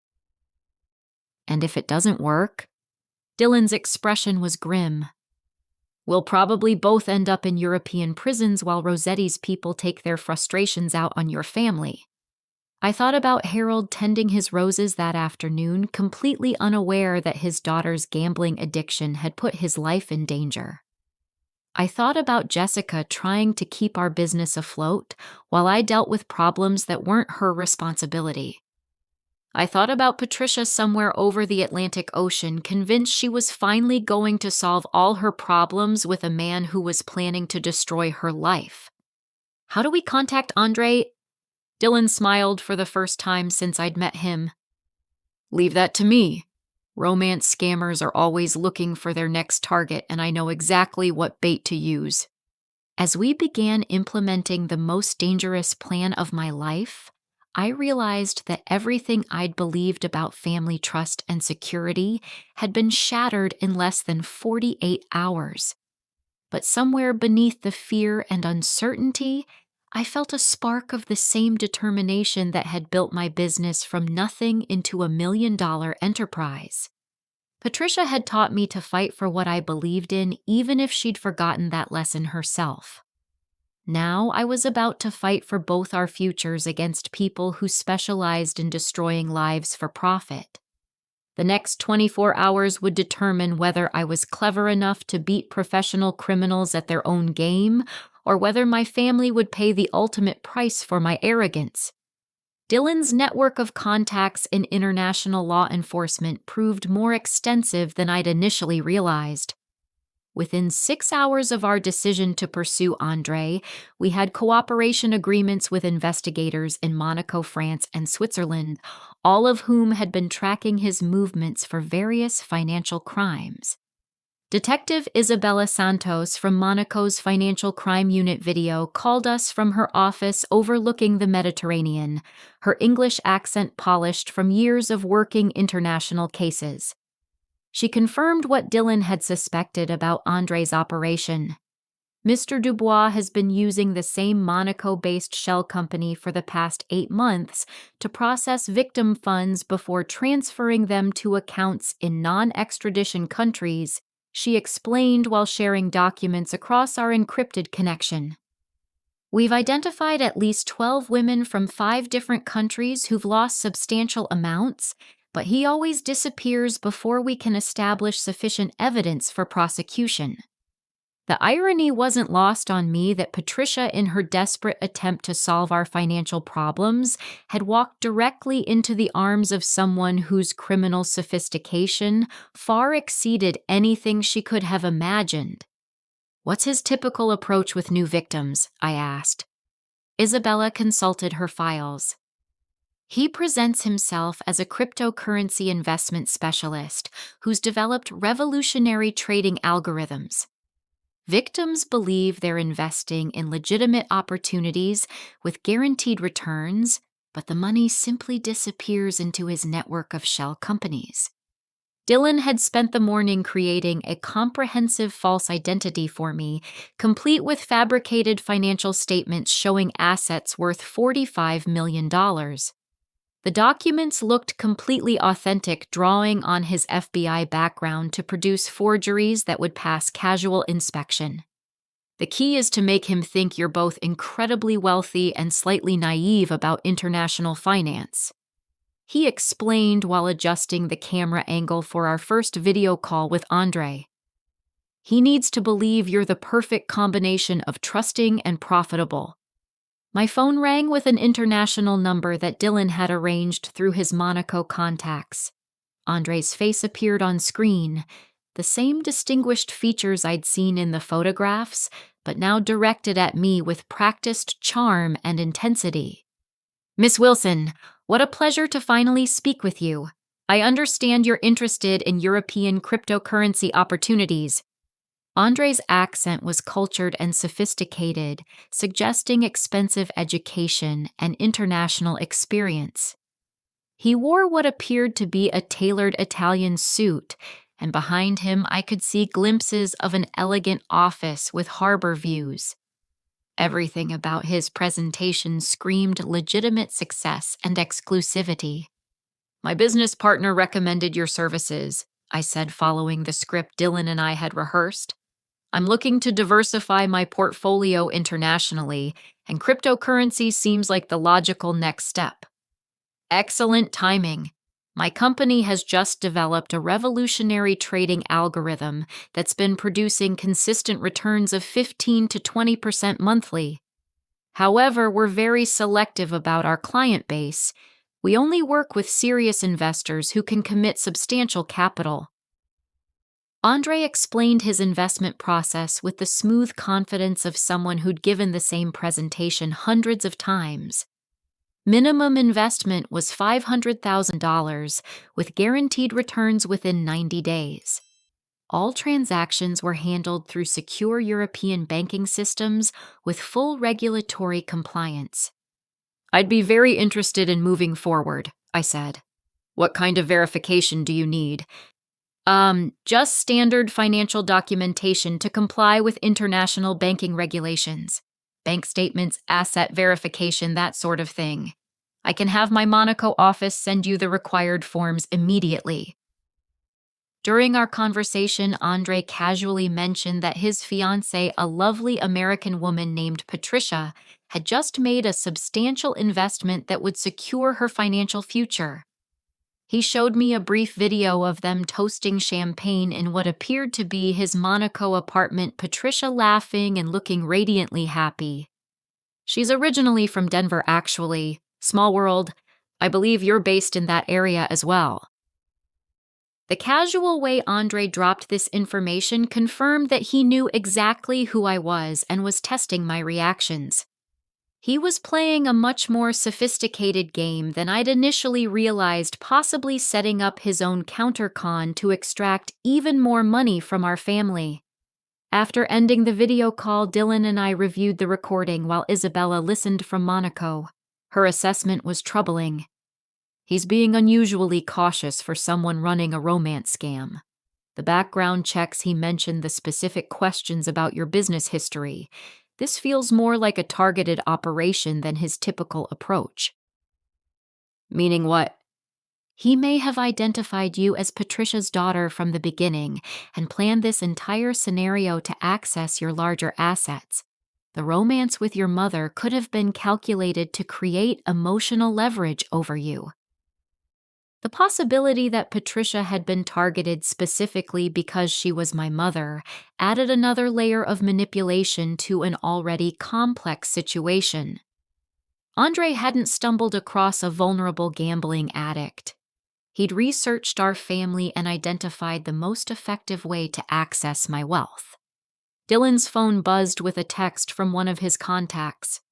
And if it doesn't work? Dylan's expression was grim. We'll probably both end up in European prisons while Rossetti's people take their frustrations out on your family. I thought about Harold tending his roses that afternoon, completely unaware that his daughter's gambling addiction had put his life in danger. I thought about Jessica trying to keep our business afloat while I dealt with problems that weren't her responsibility. I thought about Patricia somewhere over the Atlantic Ocean, convinced she was finally going to solve all her problems with a man who was planning to destroy her life. How do we contact Andre? Dylan smiled for the first time since I'd met him. Leave that to me. Romance scammers are always looking for their next target, and I know exactly what bait to use. As we began implementing the most dangerous plan of my life, I realized that everything I'd believed about family trust and security had been shattered in less than 48 hours. But somewhere beneath the fear and uncertainty, I felt a spark of the same determination that had built my business from nothing into $1 million enterprise. Patricia had taught me to fight for what I believed in, even if she'd forgotten that lesson herself. Now I was about to fight for both our futures against people who specialized in destroying lives for profit. The next 24 hours would determine whether I was clever enough to beat professional criminals at their own game, or whether my family would pay the ultimate price for my arrogance. Dylan's network of contacts in international law enforcement proved more extensive than I'd initially realized. Within 6 hours of our decision to pursue Andre, we had cooperation agreements with investigators in Monaco, France, and Switzerland, all of whom had been tracking his movements for various financial crimes. Detective Isabella Santos from Monaco's Financial Crime Unit video called us from her office overlooking the Mediterranean, her English accent polished from years of working international cases. She confirmed what Dylan had suspected about Andre's operation. Mr. Dubois has been using the same Monaco-based shell company for the past 8 months to process victim funds before transferring them to accounts in non-extradition countries, she explained while sharing documents across our encrypted connection. We've identified at least 12 women from 5 different countries who've lost substantial amounts, but he always disappears before we can establish sufficient evidence for prosecution. The irony wasn't lost on me that Patricia, in her desperate attempt to solve our financial problems, had walked directly into the arms of someone whose criminal sophistication far exceeded anything she could have imagined. What's his typical approach with new victims? I asked. Isabella consulted her files. He presents himself as a cryptocurrency investment specialist who's developed revolutionary trading algorithms. Victims believe they're investing in legitimate opportunities with guaranteed returns, but the money simply disappears into his network of shell companies. Dylan had spent the morning creating a comprehensive false identity for me, complete with fabricated financial statements showing assets worth $45 million. The documents looked completely authentic, drawing on his FBI background to produce forgeries that would pass casual inspection. The key is to make him think you're both incredibly wealthy and slightly naive about international finance. He explained while adjusting the camera angle for our first video call with Andre. He needs to believe you're the perfect combination of trusting and profitable. My phone rang with an international number that Dylan had arranged through his Monaco contacts. Andre's face appeared on screen, the same distinguished features I'd seen in the photographs, but now directed at me with practiced charm and intensity. Miss Wilson, what a pleasure to finally speak with you. I understand you're interested in European cryptocurrency opportunities. Andre's accent was cultured and sophisticated, suggesting expensive education and international experience. He wore what appeared to be a tailored Italian suit, and behind him I could see glimpses of an elegant office with harbor views. Everything about his presentation screamed legitimate success and exclusivity. My business partner recommended your services, I said, following the script Dylan and I had rehearsed. I'm looking to diversify my portfolio internationally, and cryptocurrency seems like the logical next step. Excellent timing. My company has just developed a revolutionary trading algorithm that's been producing consistent returns of 15 to 20% monthly. However, we're very selective about our client base. We only work with serious investors who can commit substantial capital. Andre explained his investment process with the smooth confidence of someone who'd given the same presentation hundreds of times. Minimum investment was $500,000 with guaranteed returns within 90 days. All transactions were handled through secure European banking systems with full regulatory compliance. I'd be very interested in moving forward, I said. What kind of verification do you need? Just standard financial documentation to comply with international banking regulations. Bank statements, asset verification, that sort of thing. I can have my Monaco office send you the required forms immediately. During our conversation, Andre casually mentioned that his fiancée, a lovely American woman named Patricia, had just made a substantial investment that would secure her financial future. He showed me a brief video of them toasting champagne in what appeared to be his Monaco apartment, Patricia laughing and looking radiantly happy. She's originally from Denver, actually. Small world. I believe you're based in that area as well. The casual way Andre dropped this information confirmed that he knew exactly who I was and was testing my reactions. He was playing a much more sophisticated game than I'd initially realized, possibly setting up his own countercon to extract even more money from our family. After ending the video call, Dylan and I reviewed the recording while Isabella listened from Monaco. Her assessment was troubling. He's being unusually cautious for someone running a romance scam. The background checks he mentioned the specific questions about your business history. This feels more like a targeted operation than his typical approach. Meaning what? He may have identified you as Patricia's daughter from the beginning and planned this entire scenario to access your larger assets. The romance with your mother could have been calculated to create emotional leverage over you. The possibility that Patricia had been targeted specifically because she was my mother added another layer of manipulation to an already complex situation. Andre hadn't stumbled across a vulnerable gambling addict. He'd researched our family and identified the most effective way to access my wealth. Dylan's phone buzzed with a text from one of his contacts.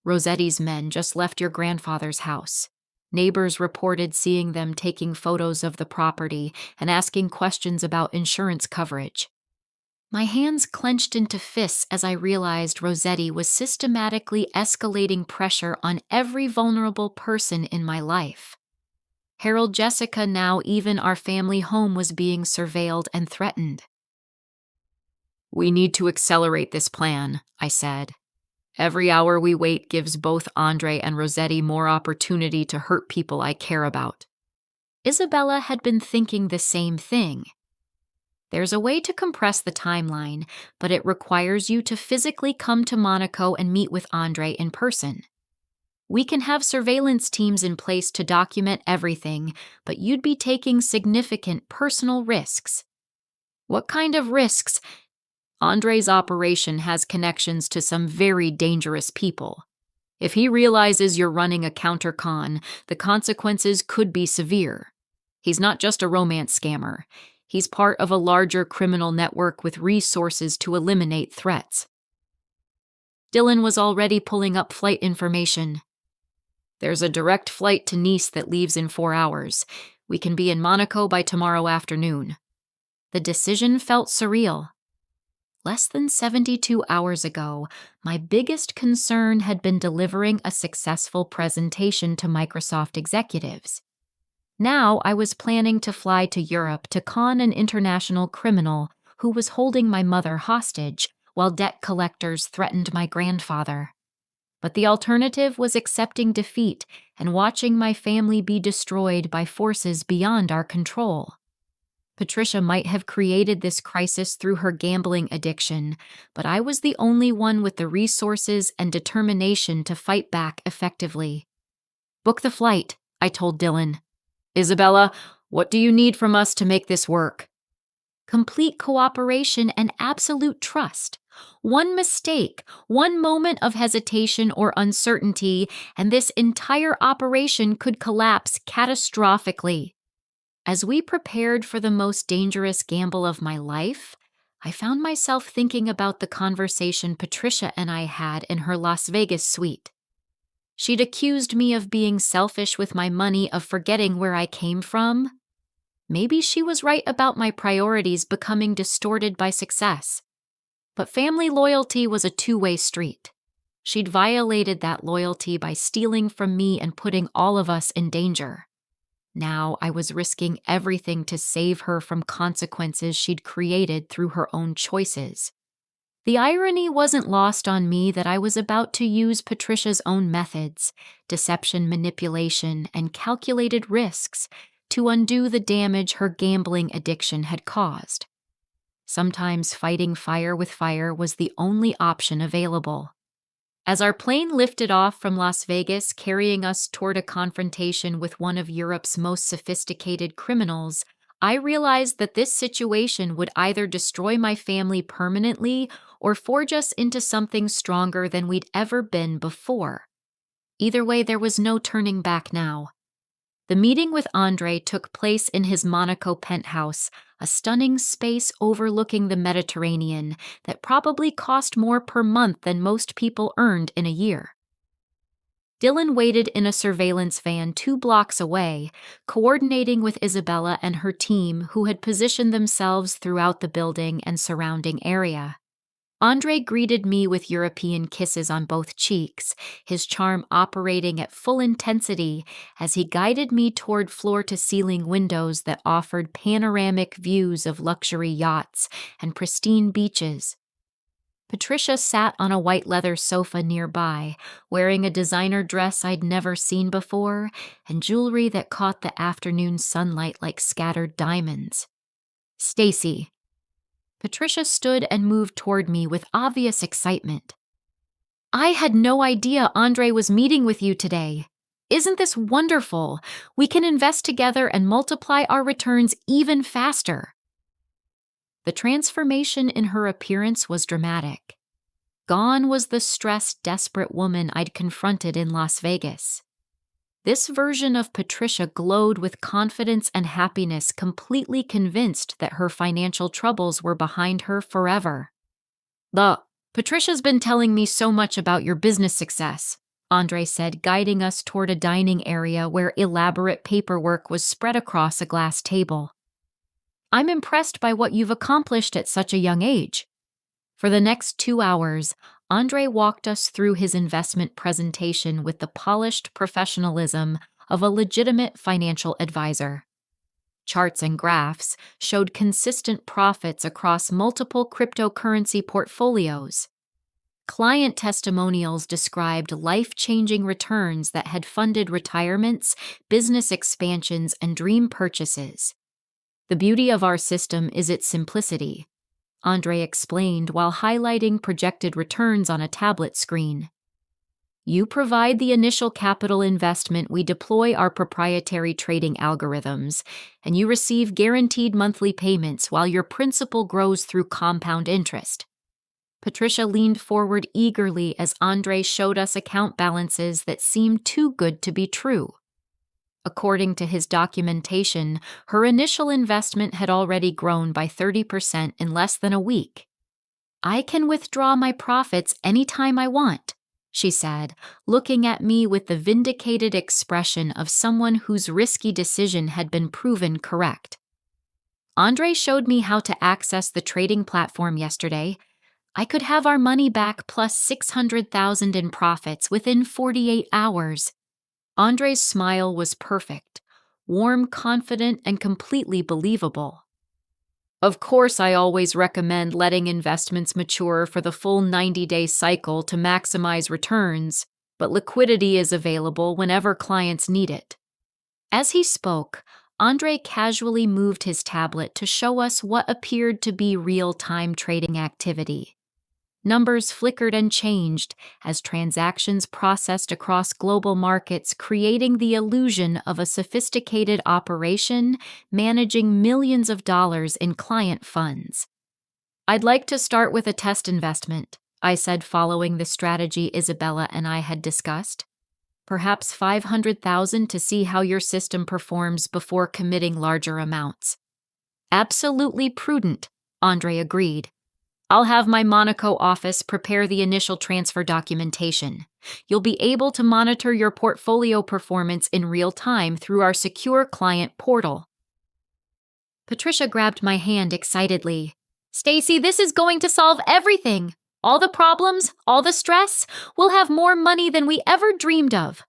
Rosetti's men just left your grandfather's house. Neighbors reported seeing them taking photos of the property and asking questions about insurance coverage. My hands clenched into fists as I realized Rosetti was systematically escalating pressure on every vulnerable person in my life. Harold, Jessica, now even our family home was being surveilled and threatened. We need to accelerate this plan, I said. Every hour we wait gives both Andre and Rosetti more opportunity to hurt people I care about. Isabella had been thinking the same thing. There's a way to compress the timeline, but it requires you to physically come to Monaco and meet with Andre in person. We can have surveillance teams in place to document everything, but you'd be taking significant personal risks. What kind of risks? Andre's operation has connections to some very dangerous people. If he realizes you're running a countercon, the consequences could be severe. He's not just a romance scammer. He's part of a larger criminal network with resources to eliminate threats. Dylan was already pulling up flight information. There's a direct flight to Nice that leaves in 4 hours. We can be in Monaco by tomorrow afternoon. The decision felt surreal. Less than 72 hours ago, my biggest concern had been delivering a successful presentation to Microsoft executives. Now I was planning to fly to Europe to con an international criminal who was holding my mother hostage while debt collectors threatened my grandfather. But the alternative was accepting defeat and watching my family be destroyed by forces beyond our control. Patricia might have created this crisis through her gambling addiction, but I was the only one with the resources and determination to fight back effectively. "Book the flight," I told Dylan. "Isabella, what do you need from us to make this work?" "Complete cooperation and absolute trust. One mistake, one moment of hesitation or uncertainty, and this entire operation could collapse catastrophically." As we prepared for the most dangerous gamble of my life, I found myself thinking about the conversation Patricia and I had in her Las Vegas suite. She'd accused me of being selfish with my money, of forgetting where I came from. Maybe she was right about my priorities becoming distorted by success. But family loyalty was a two-way street. She'd violated that loyalty by stealing from me and putting all of us in danger. Now I was risking everything to save her from consequences she'd created through her own choices. The irony wasn't lost on me that I was about to use Patricia's own methods, deception, manipulation, and calculated risks, to undo the damage her gambling addiction had caused. Sometimes fighting fire with fire was the only option available. As our plane lifted off from Las Vegas, carrying us toward a confrontation with one of Europe's most sophisticated criminals, I realized that this situation would either destroy my family permanently or forge us into something stronger than we'd ever been before. Either way, there was no turning back now. The meeting with Andre took place in his Monaco penthouse, a stunning space overlooking the Mediterranean that probably cost more per month than most people earned in a year. Dylan waited in a surveillance van 2 blocks away, coordinating with Isabella and her team, who had positioned themselves throughout the building and surrounding area. Andre greeted me with European kisses on both cheeks, his charm operating at full intensity as he guided me toward floor-to-ceiling windows that offered panoramic views of luxury yachts and pristine beaches. Patricia sat on a white leather sofa nearby, wearing a designer dress I'd never seen before and jewelry that caught the afternoon sunlight like scattered diamonds. "Stacey." Patricia stood and moved toward me with obvious excitement. "I had no idea Andre was meeting with you today. Isn't this wonderful? We can invest together and multiply our returns even faster." The transformation in her appearance was dramatic. Gone was the stressed, desperate woman I'd confronted in Las Vegas. This version of Patricia glowed with confidence and happiness, completely convinced that her financial troubles were behind her forever. Patricia's been telling me so much about your business success," Andre said, guiding us toward a dining area where elaborate paperwork was spread across a glass table. "I'm impressed by what you've accomplished at such a young age." For the next 2 hours, Andre walked us through his investment presentation with the polished professionalism of a legitimate financial advisor. Charts and graphs showed consistent profits across multiple cryptocurrency portfolios. Client testimonials described life-changing returns that had funded retirements, business expansions, and dream purchases. "The beauty of our system is its simplicity," Andre explained while highlighting projected returns on a tablet screen. "You provide the initial capital investment, we deploy our proprietary trading algorithms, and you receive guaranteed monthly payments while your principal grows through compound interest." Patricia leaned forward eagerly as Andre showed us account balances that seemed too good to be true. According to his documentation, her initial investment had already grown by 30% in less than a week. "I can withdraw my profits anytime I want," she said, looking at me with the vindicated expression of someone whose risky decision had been proven correct. "Andre showed me how to access the trading platform yesterday. I could have our money back plus 600,000 in profits within 48 hours. Andre's smile was perfect, warm, confident, and completely believable. "Of course, I always recommend letting investments mature for the full 90-day cycle to maximize returns," but liquidity is available whenever clients need it. As he spoke, Andre casually moved his tablet to show us what appeared to be real-time trading activity. Numbers flickered and changed as transactions processed across global markets, creating the illusion of a sophisticated operation managing millions of dollars in client funds. "I'd like to start with a test investment," I said, following the strategy Isabella and I had discussed. "Perhaps 500,000 to see how your system performs before committing larger amounts." "Absolutely prudent," Andre agreed. "I'll have my Monaco office prepare the initial transfer documentation. You'll be able to monitor your portfolio performance in real time through our secure client portal." Patricia grabbed my hand excitedly. "Stacey, this is going to solve everything! All the problems, all the stress, we'll have more money than we ever dreamed of."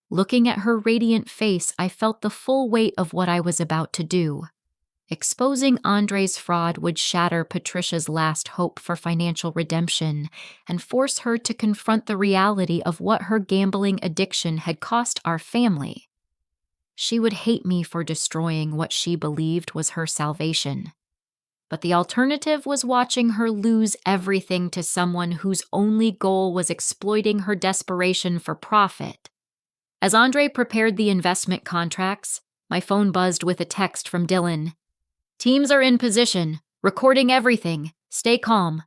Looking at her radiant face, I felt the full weight of what I was about to do. Exposing Andre's fraud would shatter Patricia's last hope for financial redemption and force her to confront the reality of what her gambling addiction had cost our family. She would hate me for destroying what she believed was her salvation. But the alternative was watching her lose everything to someone whose only goal was exploiting her desperation for profit. As Andre prepared the investment contracts, my phone buzzed with a text from Dylan. "Teams are in position, recording everything. Stay calm."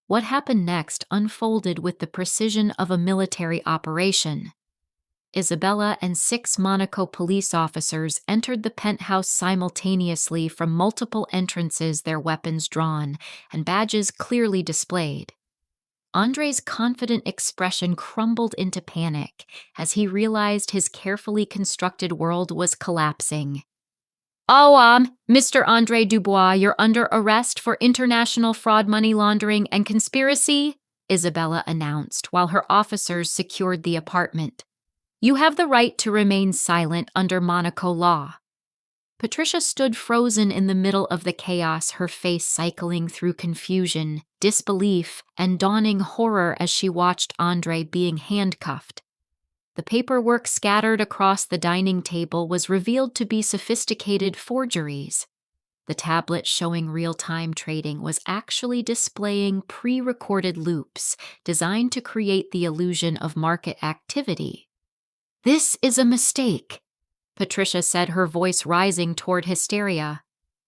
What happened next unfolded with the precision of a military operation. Isabella and 6 Monaco police officers entered the penthouse simultaneously from multiple entrances, their weapons drawn and badges clearly displayed. Andre's confident expression crumbled into panic as he realized his carefully constructed world was collapsing. "Oh, Mr. Andre Dubois, you're under arrest for international fraud, money laundering, and conspiracy," Isabella announced while her officers secured the apartment. "You have the right to remain silent under Monaco law." Patricia stood frozen in the middle of the chaos, her face cycling through confusion, disbelief, and dawning horror as she watched Andre being handcuffed. The paperwork scattered across the dining table was revealed to be sophisticated forgeries. The tablet showing real-time trading was actually displaying pre-recorded loops designed to create the illusion of market activity. "This is a mistake," Patricia said, her voice rising toward hysteria.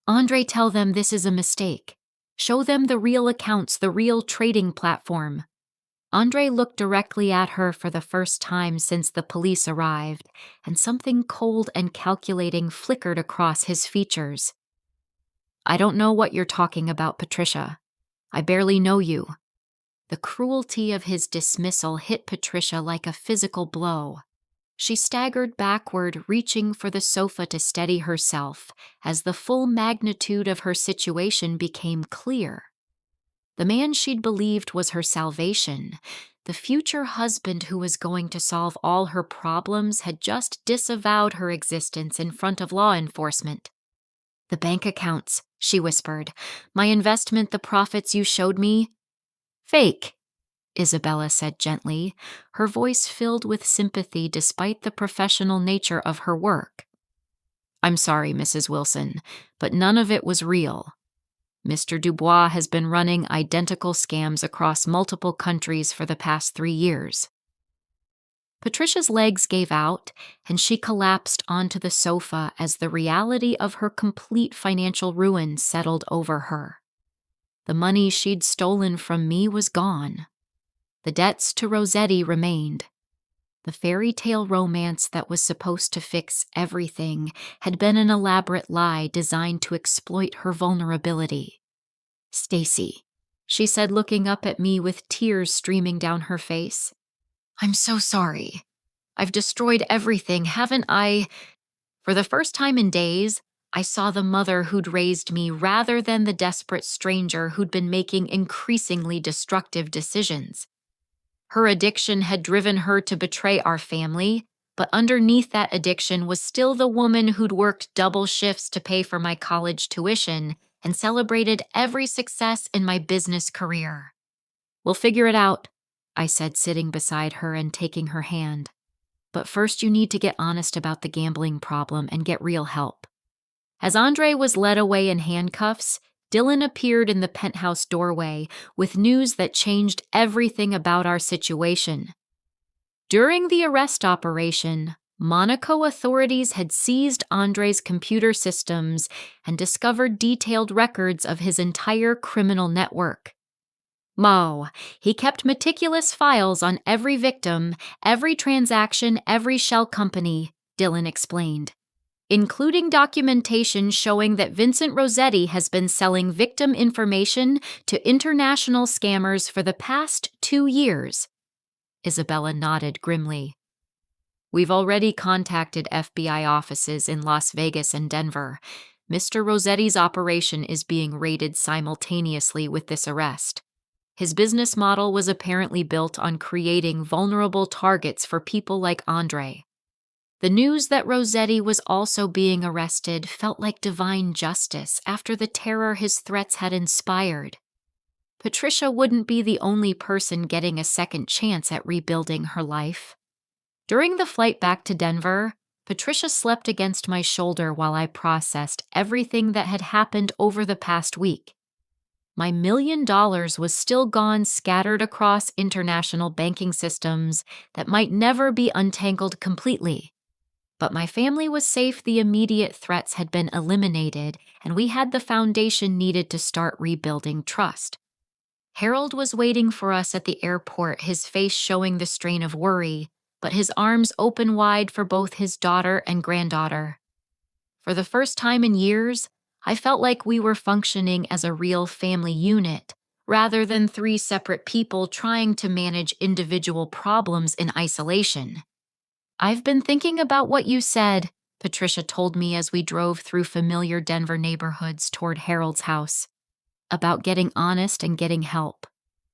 "Andre, tell them this is a mistake. Show them the real accounts, the real trading platform." Andre looked directly at her for the first time since the police arrived, and something cold and calculating flickered across his features. "I don't know what you're talking about, Patricia. I barely know you." The cruelty of his dismissal hit Patricia like a physical blow. She staggered backward, reaching for the sofa to steady herself, as the full magnitude of her situation became clear. The man she'd believed was her salvation, the future husband who was going to solve all her problems, had just disavowed her existence in front of law enforcement. "The bank accounts," she whispered. "My investment, the profits you showed me." "Fake," Isabella said gently, her voice filled with sympathy despite the professional nature of her work. "I'm sorry, Mrs. Wilson, but none of it was real. Mr. Dubois has been running identical scams across multiple countries for the past 3 years. Patricia's legs gave out, and she collapsed onto the sofa as the reality of her complete financial ruin settled over her. The money she'd stolen from me was gone. The debts to Rossetti remained. The fairy tale romance that was supposed to fix everything had been an elaborate lie designed to exploit her vulnerability. "Stacey," she said, looking up at me with tears streaming down her face. "I'm so sorry. I've destroyed everything, haven't I?" For the first time in days, I saw the mother who'd raised me rather than the desperate stranger who'd been making increasingly destructive decisions. Her addiction had driven her to betray our family, but underneath that addiction was still the woman who'd worked double shifts to pay for my college tuition and celebrated every success in my business career. "We'll figure it out," I said, sitting beside her and taking her hand. But first you need to get honest about the gambling problem and get real help. As Andre was led away in handcuffs, Dylan appeared in the penthouse doorway with news that changed everything about our situation. During the arrest operation, Monaco authorities had seized Andre's computer systems and discovered detailed records of his entire criminal network. He kept meticulous files on every victim, every transaction, every shell company, Dylan explained, including documentation showing that Vincent Rossetti has been selling victim information to international scammers for the past 2 years. Isabella nodded grimly. We've already contacted FBI offices in Las Vegas and Denver. Mr. Rossetti's operation is being raided simultaneously with this arrest. His business model was apparently built on creating vulnerable targets for people like Andre. The news that Rossetti was also being arrested felt like divine justice after the terror his threats had inspired. Patricia wouldn't be the only person getting a second chance at rebuilding her life. During the flight back to Denver, Patricia slept against my shoulder while I processed everything that had happened over the past week. My $1 million was still gone, scattered across international banking systems that might never be untangled completely. But my family was safe, the immediate threats had been eliminated, and we had the foundation needed to start rebuilding trust. Harold was waiting for us at the airport, his face showing the strain of worry, but his arms open wide for both his daughter and granddaughter. For the first time in years, I felt like we were functioning as a real family unit, rather than 3 separate people trying to manage individual problems in isolation. I've been thinking about what you said, Patricia told me as we drove through familiar Denver neighborhoods toward Harold's house, about getting honest and getting help.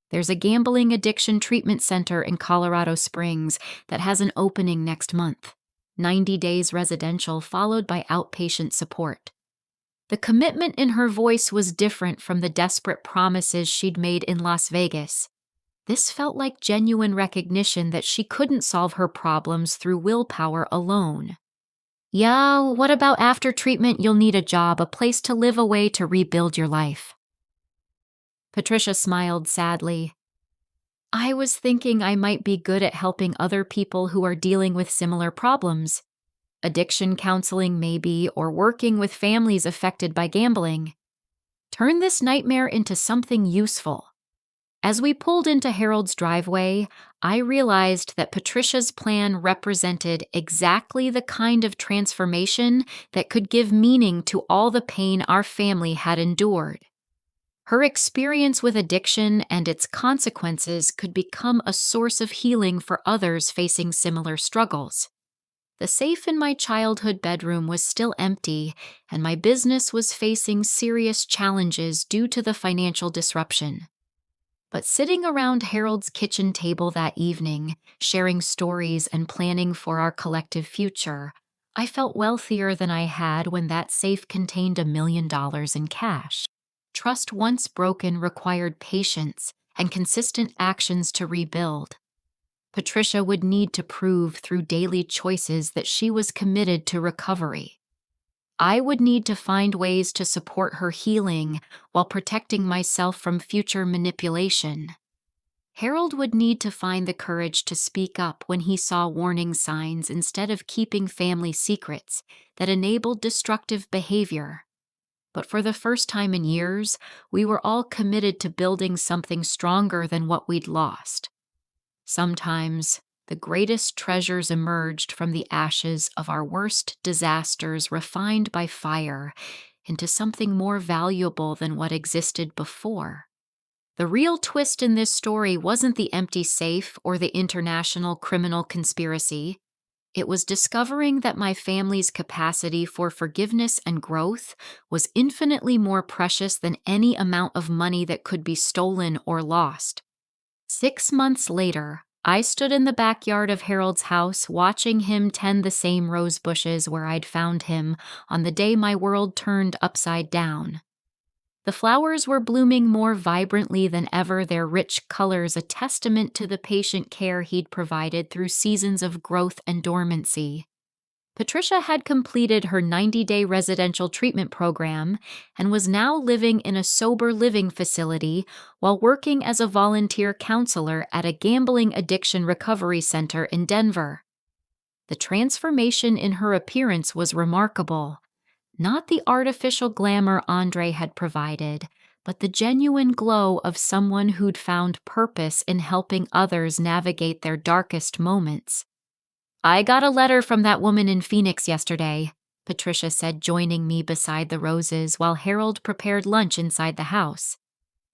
There's a gambling addiction treatment center in Colorado Springs that has an opening next month. 90 days residential followed by outpatient support. The commitment in her voice was different from the desperate promises she'd made in Las Vegas. This felt like genuine recognition that she couldn't solve her problems through willpower alone. Yeah, what about after treatment? You'll need a job, a place to live, a way to rebuild your life. Patricia smiled sadly. I was thinking I might be good at helping other people who are dealing with similar problems. Addiction counseling maybe, or working with families affected by gambling. Turn this nightmare into something useful. As we pulled into Harold's driveway, I realized that Patricia's plan represented exactly the kind of transformation that could give meaning to all the pain our family had endured. Her experience with addiction and its consequences could become a source of healing for others facing similar struggles. The safe in my childhood bedroom was still empty, and my business was facing serious challenges due to the financial disruption. But sitting around Harold's kitchen table that evening, sharing stories and planning for our collective future, I felt wealthier than I had when that safe contained $1 million in cash. Trust once broken required patience and consistent actions to rebuild. Patricia would need to prove through daily choices that she was committed to recovery. I would need to find ways to support her healing while protecting myself from future manipulation. Harold would need to find the courage to speak up when he saw warning signs instead of keeping family secrets that enabled destructive behavior. But for the first time in years, we were all committed to building something stronger than what we'd lost. Sometimes, the greatest treasures emerged from the ashes of our worst disasters, refined by fire into something more valuable than what existed before. The real twist in this story wasn't the empty safe or the international criminal conspiracy. It was discovering that my family's capacity for forgiveness and growth was infinitely more precious than any amount of money that could be stolen or lost. 6 months later, I stood in the backyard of Harold's house watching him tend the same rose bushes where I'd found him on the day my world turned upside down. The flowers were blooming more vibrantly than ever, their rich colors a testament to the patient care he'd provided through seasons of growth and dormancy. Patricia had completed her 90-day residential treatment program and was now living in a sober living facility while working as a volunteer counselor at a gambling addiction recovery center in Denver. The transformation in her appearance was remarkable. Not the artificial glamour Andre had provided, but the genuine glow of someone who'd found purpose in helping others navigate their darkest moments. "I got a letter from that woman in Phoenix yesterday," Patricia said, joining me beside the roses while Harold prepared lunch inside the house.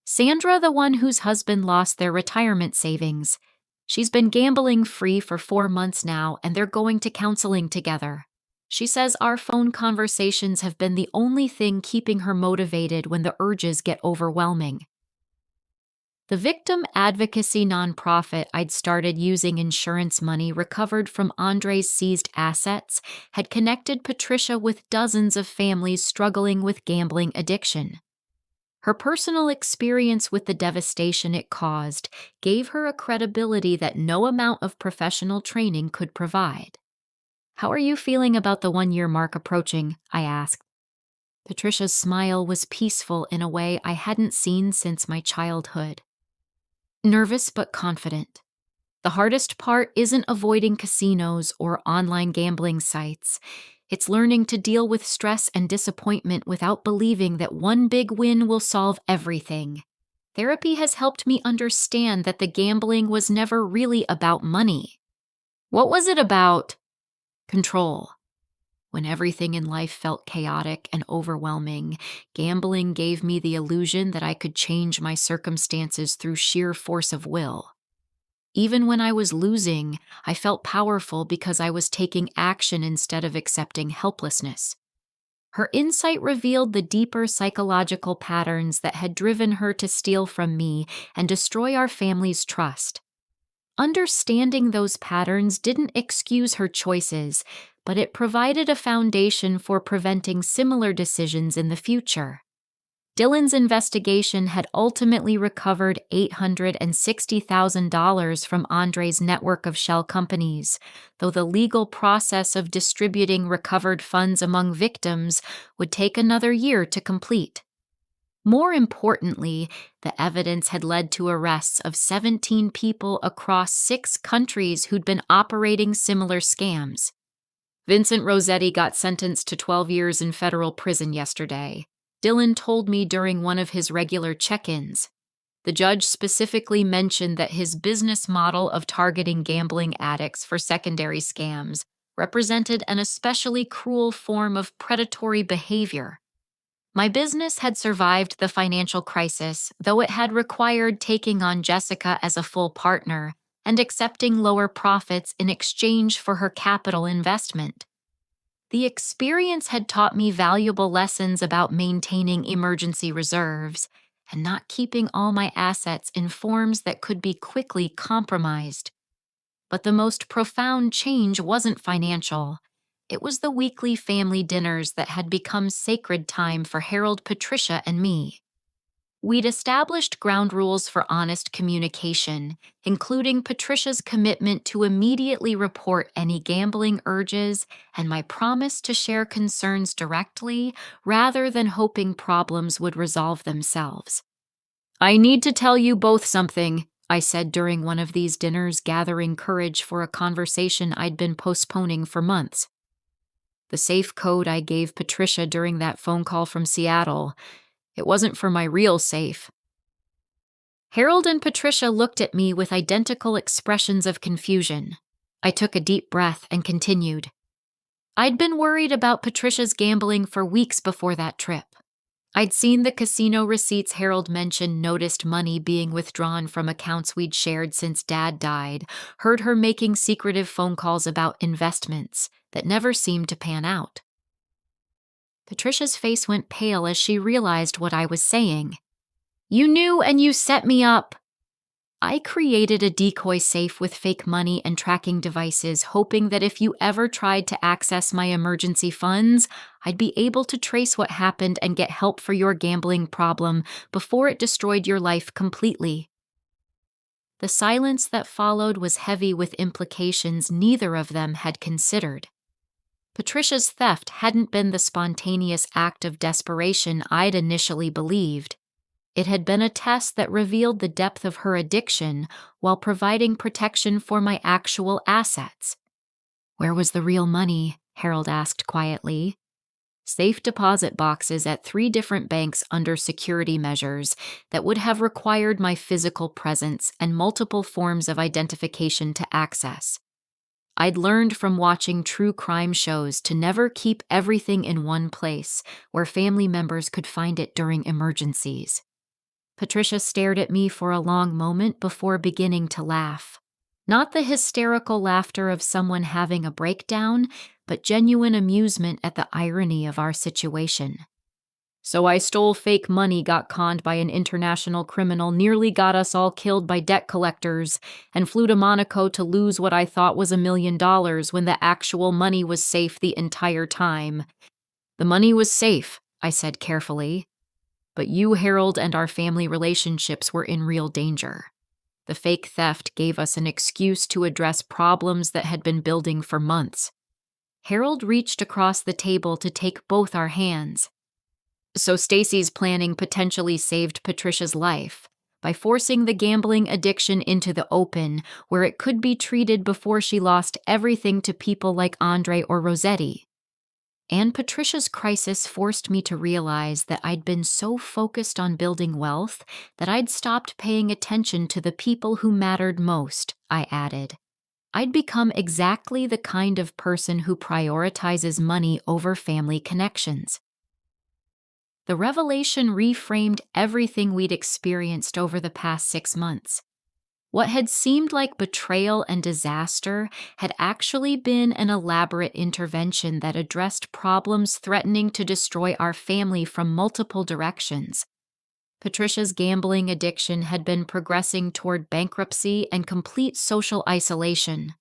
"Sandra, the one whose husband lost their retirement savings. She's been gambling free for 4 months now, and they're going to counseling together. She says our phone conversations have been the only thing keeping her motivated when the urges get overwhelming." The victim advocacy nonprofit I'd started using insurance money recovered from Andre's seized assets had connected Patricia with dozens of families struggling with gambling addiction. Her personal experience with the devastation it caused gave her a credibility that no amount of professional training could provide. "How are you feeling about the 1-year mark approaching?" I asked. Patricia's smile was peaceful in a way I hadn't seen since my childhood. "Nervous but confident. The hardest part isn't avoiding casinos or online gambling sites. It's learning to deal with stress and disappointment without believing that one big win will solve everything. Therapy has helped me understand that the gambling was never really about money." "What was it about?" "Control. When everything in life felt chaotic and overwhelming, gambling gave me the illusion that I could change my circumstances through sheer force of will. Even when I was losing, I felt powerful because I was taking action instead of accepting helplessness." Her insight revealed the deeper psychological patterns that had driven her to steal from me and destroy our family's trust. Understanding those patterns didn't excuse her choices, but it provided a foundation for preventing similar decisions in the future. Dylan's investigation had ultimately recovered $860,000 from Andre's network of shell companies, though the legal process of distributing recovered funds among victims would take another year to complete. More importantly, the evidence had led to arrests of 17 people across 6 countries who'd been operating similar scams. "Vincent Rossetti got sentenced to 12 years in federal prison yesterday," Dylan told me during one of his regular check-ins. The judge specifically mentioned that his business model of targeting gambling addicts for secondary scams represented an especially cruel form of predatory behavior. My business had survived the financial crisis, though it had required taking on Jessica as a full partner and accepting lower profits in exchange for her capital investment. The experience had taught me valuable lessons about maintaining emergency reserves and not keeping all my assets in forms that could be quickly compromised. But the most profound change wasn't financial. It was the weekly family dinners that had become sacred time for Harold, Patricia, and me. We'd established ground rules for honest communication, including Patricia's commitment to immediately report any gambling urges and my promise to share concerns directly rather than hoping problems would resolve themselves. "I need to tell you both something," I said during one of these dinners, gathering courage for a conversation I'd been postponing for months. The safe code I gave Patricia during that phone call from Seattle, it wasn't for my real safe. Harold and Patricia looked at me with identical expressions of confusion. I took a deep breath and continued. "I'd been worried about Patricia's gambling for weeks before that trip. I'd seen the casino receipts Harold mentioned, noticed money being withdrawn from accounts we'd shared since Dad died, heard her making secretive phone calls about investments that never seemed to pan out." Patricia's face went pale as she realized what I was saying. "You knew and you set me up." I created a decoy safe with fake money and tracking devices, hoping that if you ever tried to access my emergency funds, I'd be able to trace what happened and get help for your gambling problem before it destroyed your life completely. The silence that followed was heavy with implications neither of them had considered. Patricia's theft hadn't been the spontaneous act of desperation I'd initially believed. It had been a test that revealed the depth of her addiction while providing protection for my actual assets. Where was the real money? Harold asked quietly. Safe deposit boxes at 3 different banks under security measures that would have required my physical presence and multiple forms of identification to access. I'd learned from watching true crime shows to never keep everything in one place where family members could find it during emergencies. Patricia stared at me for a long moment before beginning to laugh. Not the hysterical laughter of someone having a breakdown, but genuine amusement at the irony of our situation. So I stole fake money, got conned by an international criminal, nearly got us all killed by debt collectors, and flew to Monaco to lose what I thought was $1 million when the actual money was safe the entire time. The money was safe, I said carefully. But you, Harold, and our family relationships were in real danger. The fake theft gave us an excuse to address problems that had been building for months. Harold reached across the table to take both our hands. So Stacey's planning potentially saved Patricia's life by forcing the gambling addiction into the open, where it could be treated before she lost everything to people like Andre or Rossetti. And Patricia's crisis forced me to realize that I'd been so focused on building wealth that I'd stopped paying attention to the people who mattered most, I added. I'd become exactly the kind of person who prioritizes money over family connections. The revelation reframed everything we'd experienced over the past 6 months. What had seemed like betrayal and disaster had actually been an elaborate intervention that addressed problems threatening to destroy our family from multiple directions. Patricia's gambling addiction had been progressing toward bankruptcy and complete social isolation.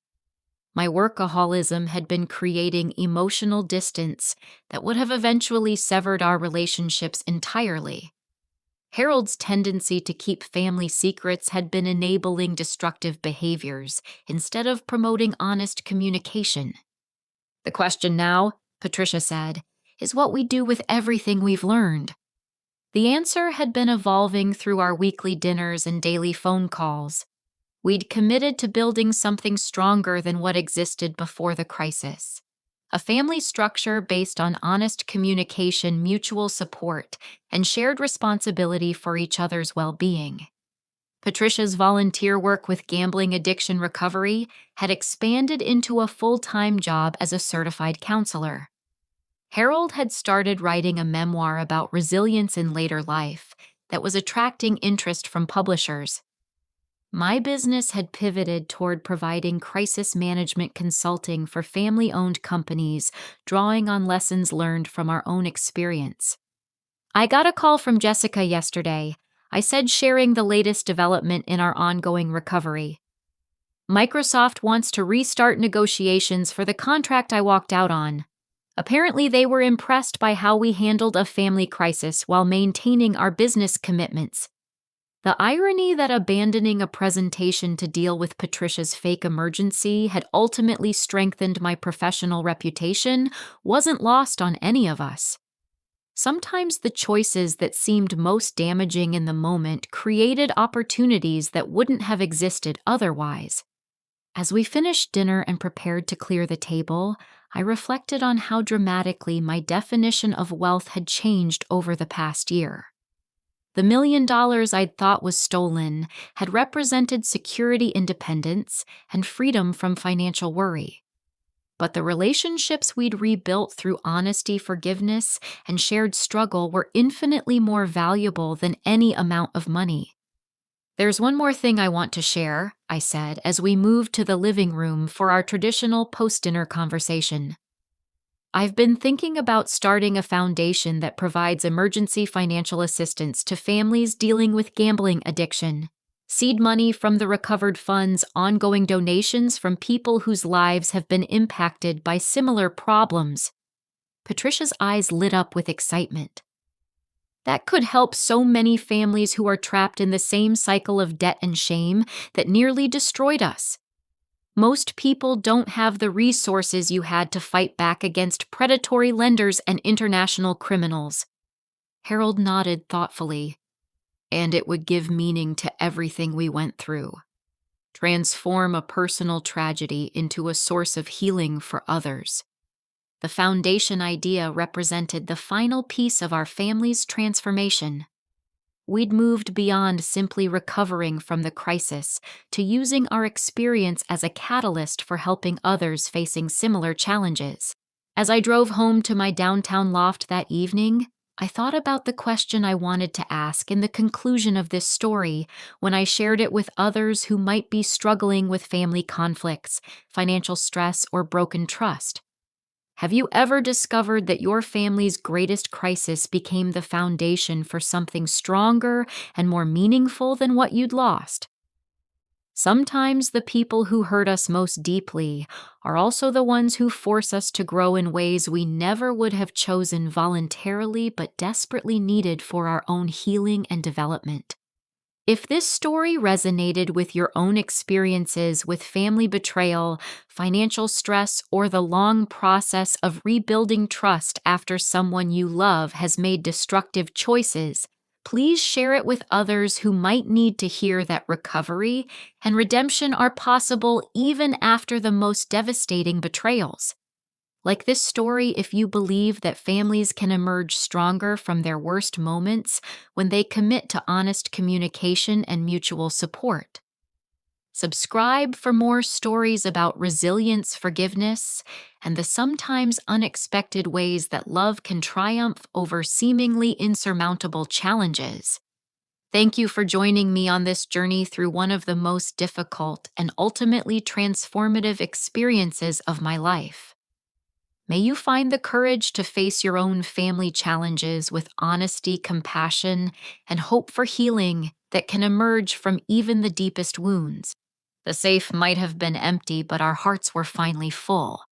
My workaholism had been creating emotional distance that would have eventually severed our relationships entirely. Harold's tendency to keep family secrets had been enabling destructive behaviors instead of promoting honest communication. The question now, Patricia said, is what we do with everything we've learned. The answer had been evolving through our weekly dinners and daily phone calls. We'd committed to building something stronger than what existed before the crisis. A family structure based on honest communication, mutual support, and shared responsibility for each other's well-being. Patricia's volunteer work with gambling addiction recovery had expanded into a full-time job as a certified counselor. Harold had started writing a memoir about resilience in later life that was attracting interest from publishers. My business had pivoted toward providing crisis management consulting for family-owned companies, drawing on lessons learned from our own experience. I got a call from Jessica yesterday, I said, sharing the latest development in our ongoing recovery. Microsoft wants to restart negotiations for the contract I walked out on. Apparently, they were impressed by how we handled a family crisis while maintaining our business commitments. The irony that abandoning a presentation to deal with Patricia's fake emergency had ultimately strengthened my professional reputation wasn't lost on any of us. Sometimes the choices that seemed most damaging in the moment created opportunities that wouldn't have existed otherwise. As we finished dinner and prepared to clear the table, I reflected on how dramatically my definition of wealth had changed over the past year. The $1 million I'd thought was stolen had represented security, independence, and freedom from financial worry. But the relationships we'd rebuilt through honesty, forgiveness, and shared struggle were infinitely more valuable than any amount of money. There's one more thing I want to share, I said as we moved to the living room for our traditional post-dinner conversation. I've been thinking about starting a foundation that provides emergency financial assistance to families dealing with gambling addiction. Seed money from the recovered funds, ongoing donations from people whose lives have been impacted by similar problems. Patricia's eyes lit up with excitement. That could help so many families who are trapped in the same cycle of debt and shame that nearly destroyed us. Most people don't have the resources you had to fight back against predatory lenders and international criminals. Harold nodded thoughtfully. And it would give meaning to everything we went through. Transform a personal tragedy into a source of healing for others. The foundation idea represented the final piece of our family's transformation. We'd moved beyond simply recovering from the crisis to using our experience as a catalyst for helping others facing similar challenges. As I drove home to my downtown loft that evening, I thought about the question I wanted to ask in the conclusion of this story when I shared it with others who might be struggling with family conflicts, financial stress, or broken trust. Have you ever discovered that your family's greatest crisis became the foundation for something stronger and more meaningful than what you'd lost? Sometimes the people who hurt us most deeply are also the ones who force us to grow in ways we never would have chosen voluntarily but desperately needed for our own healing and development. If this story resonated with your own experiences with family betrayal, financial stress, or the long process of rebuilding trust after someone you love has made destructive choices, please share it with others who might need to hear that recovery and redemption are possible even after the most devastating betrayals. Like this story, if you believe that families can emerge stronger from their worst moments when they commit to honest communication and mutual support. Subscribe for more stories about resilience, forgiveness, and the sometimes unexpected ways that love can triumph over seemingly insurmountable challenges. Thank you for joining me on this journey through one of the most difficult and ultimately transformative experiences of my life. May you find the courage to face your own family challenges with honesty, compassion, and hope for healing that can emerge from even the deepest wounds. The safe might have been empty, but our hearts were finally full.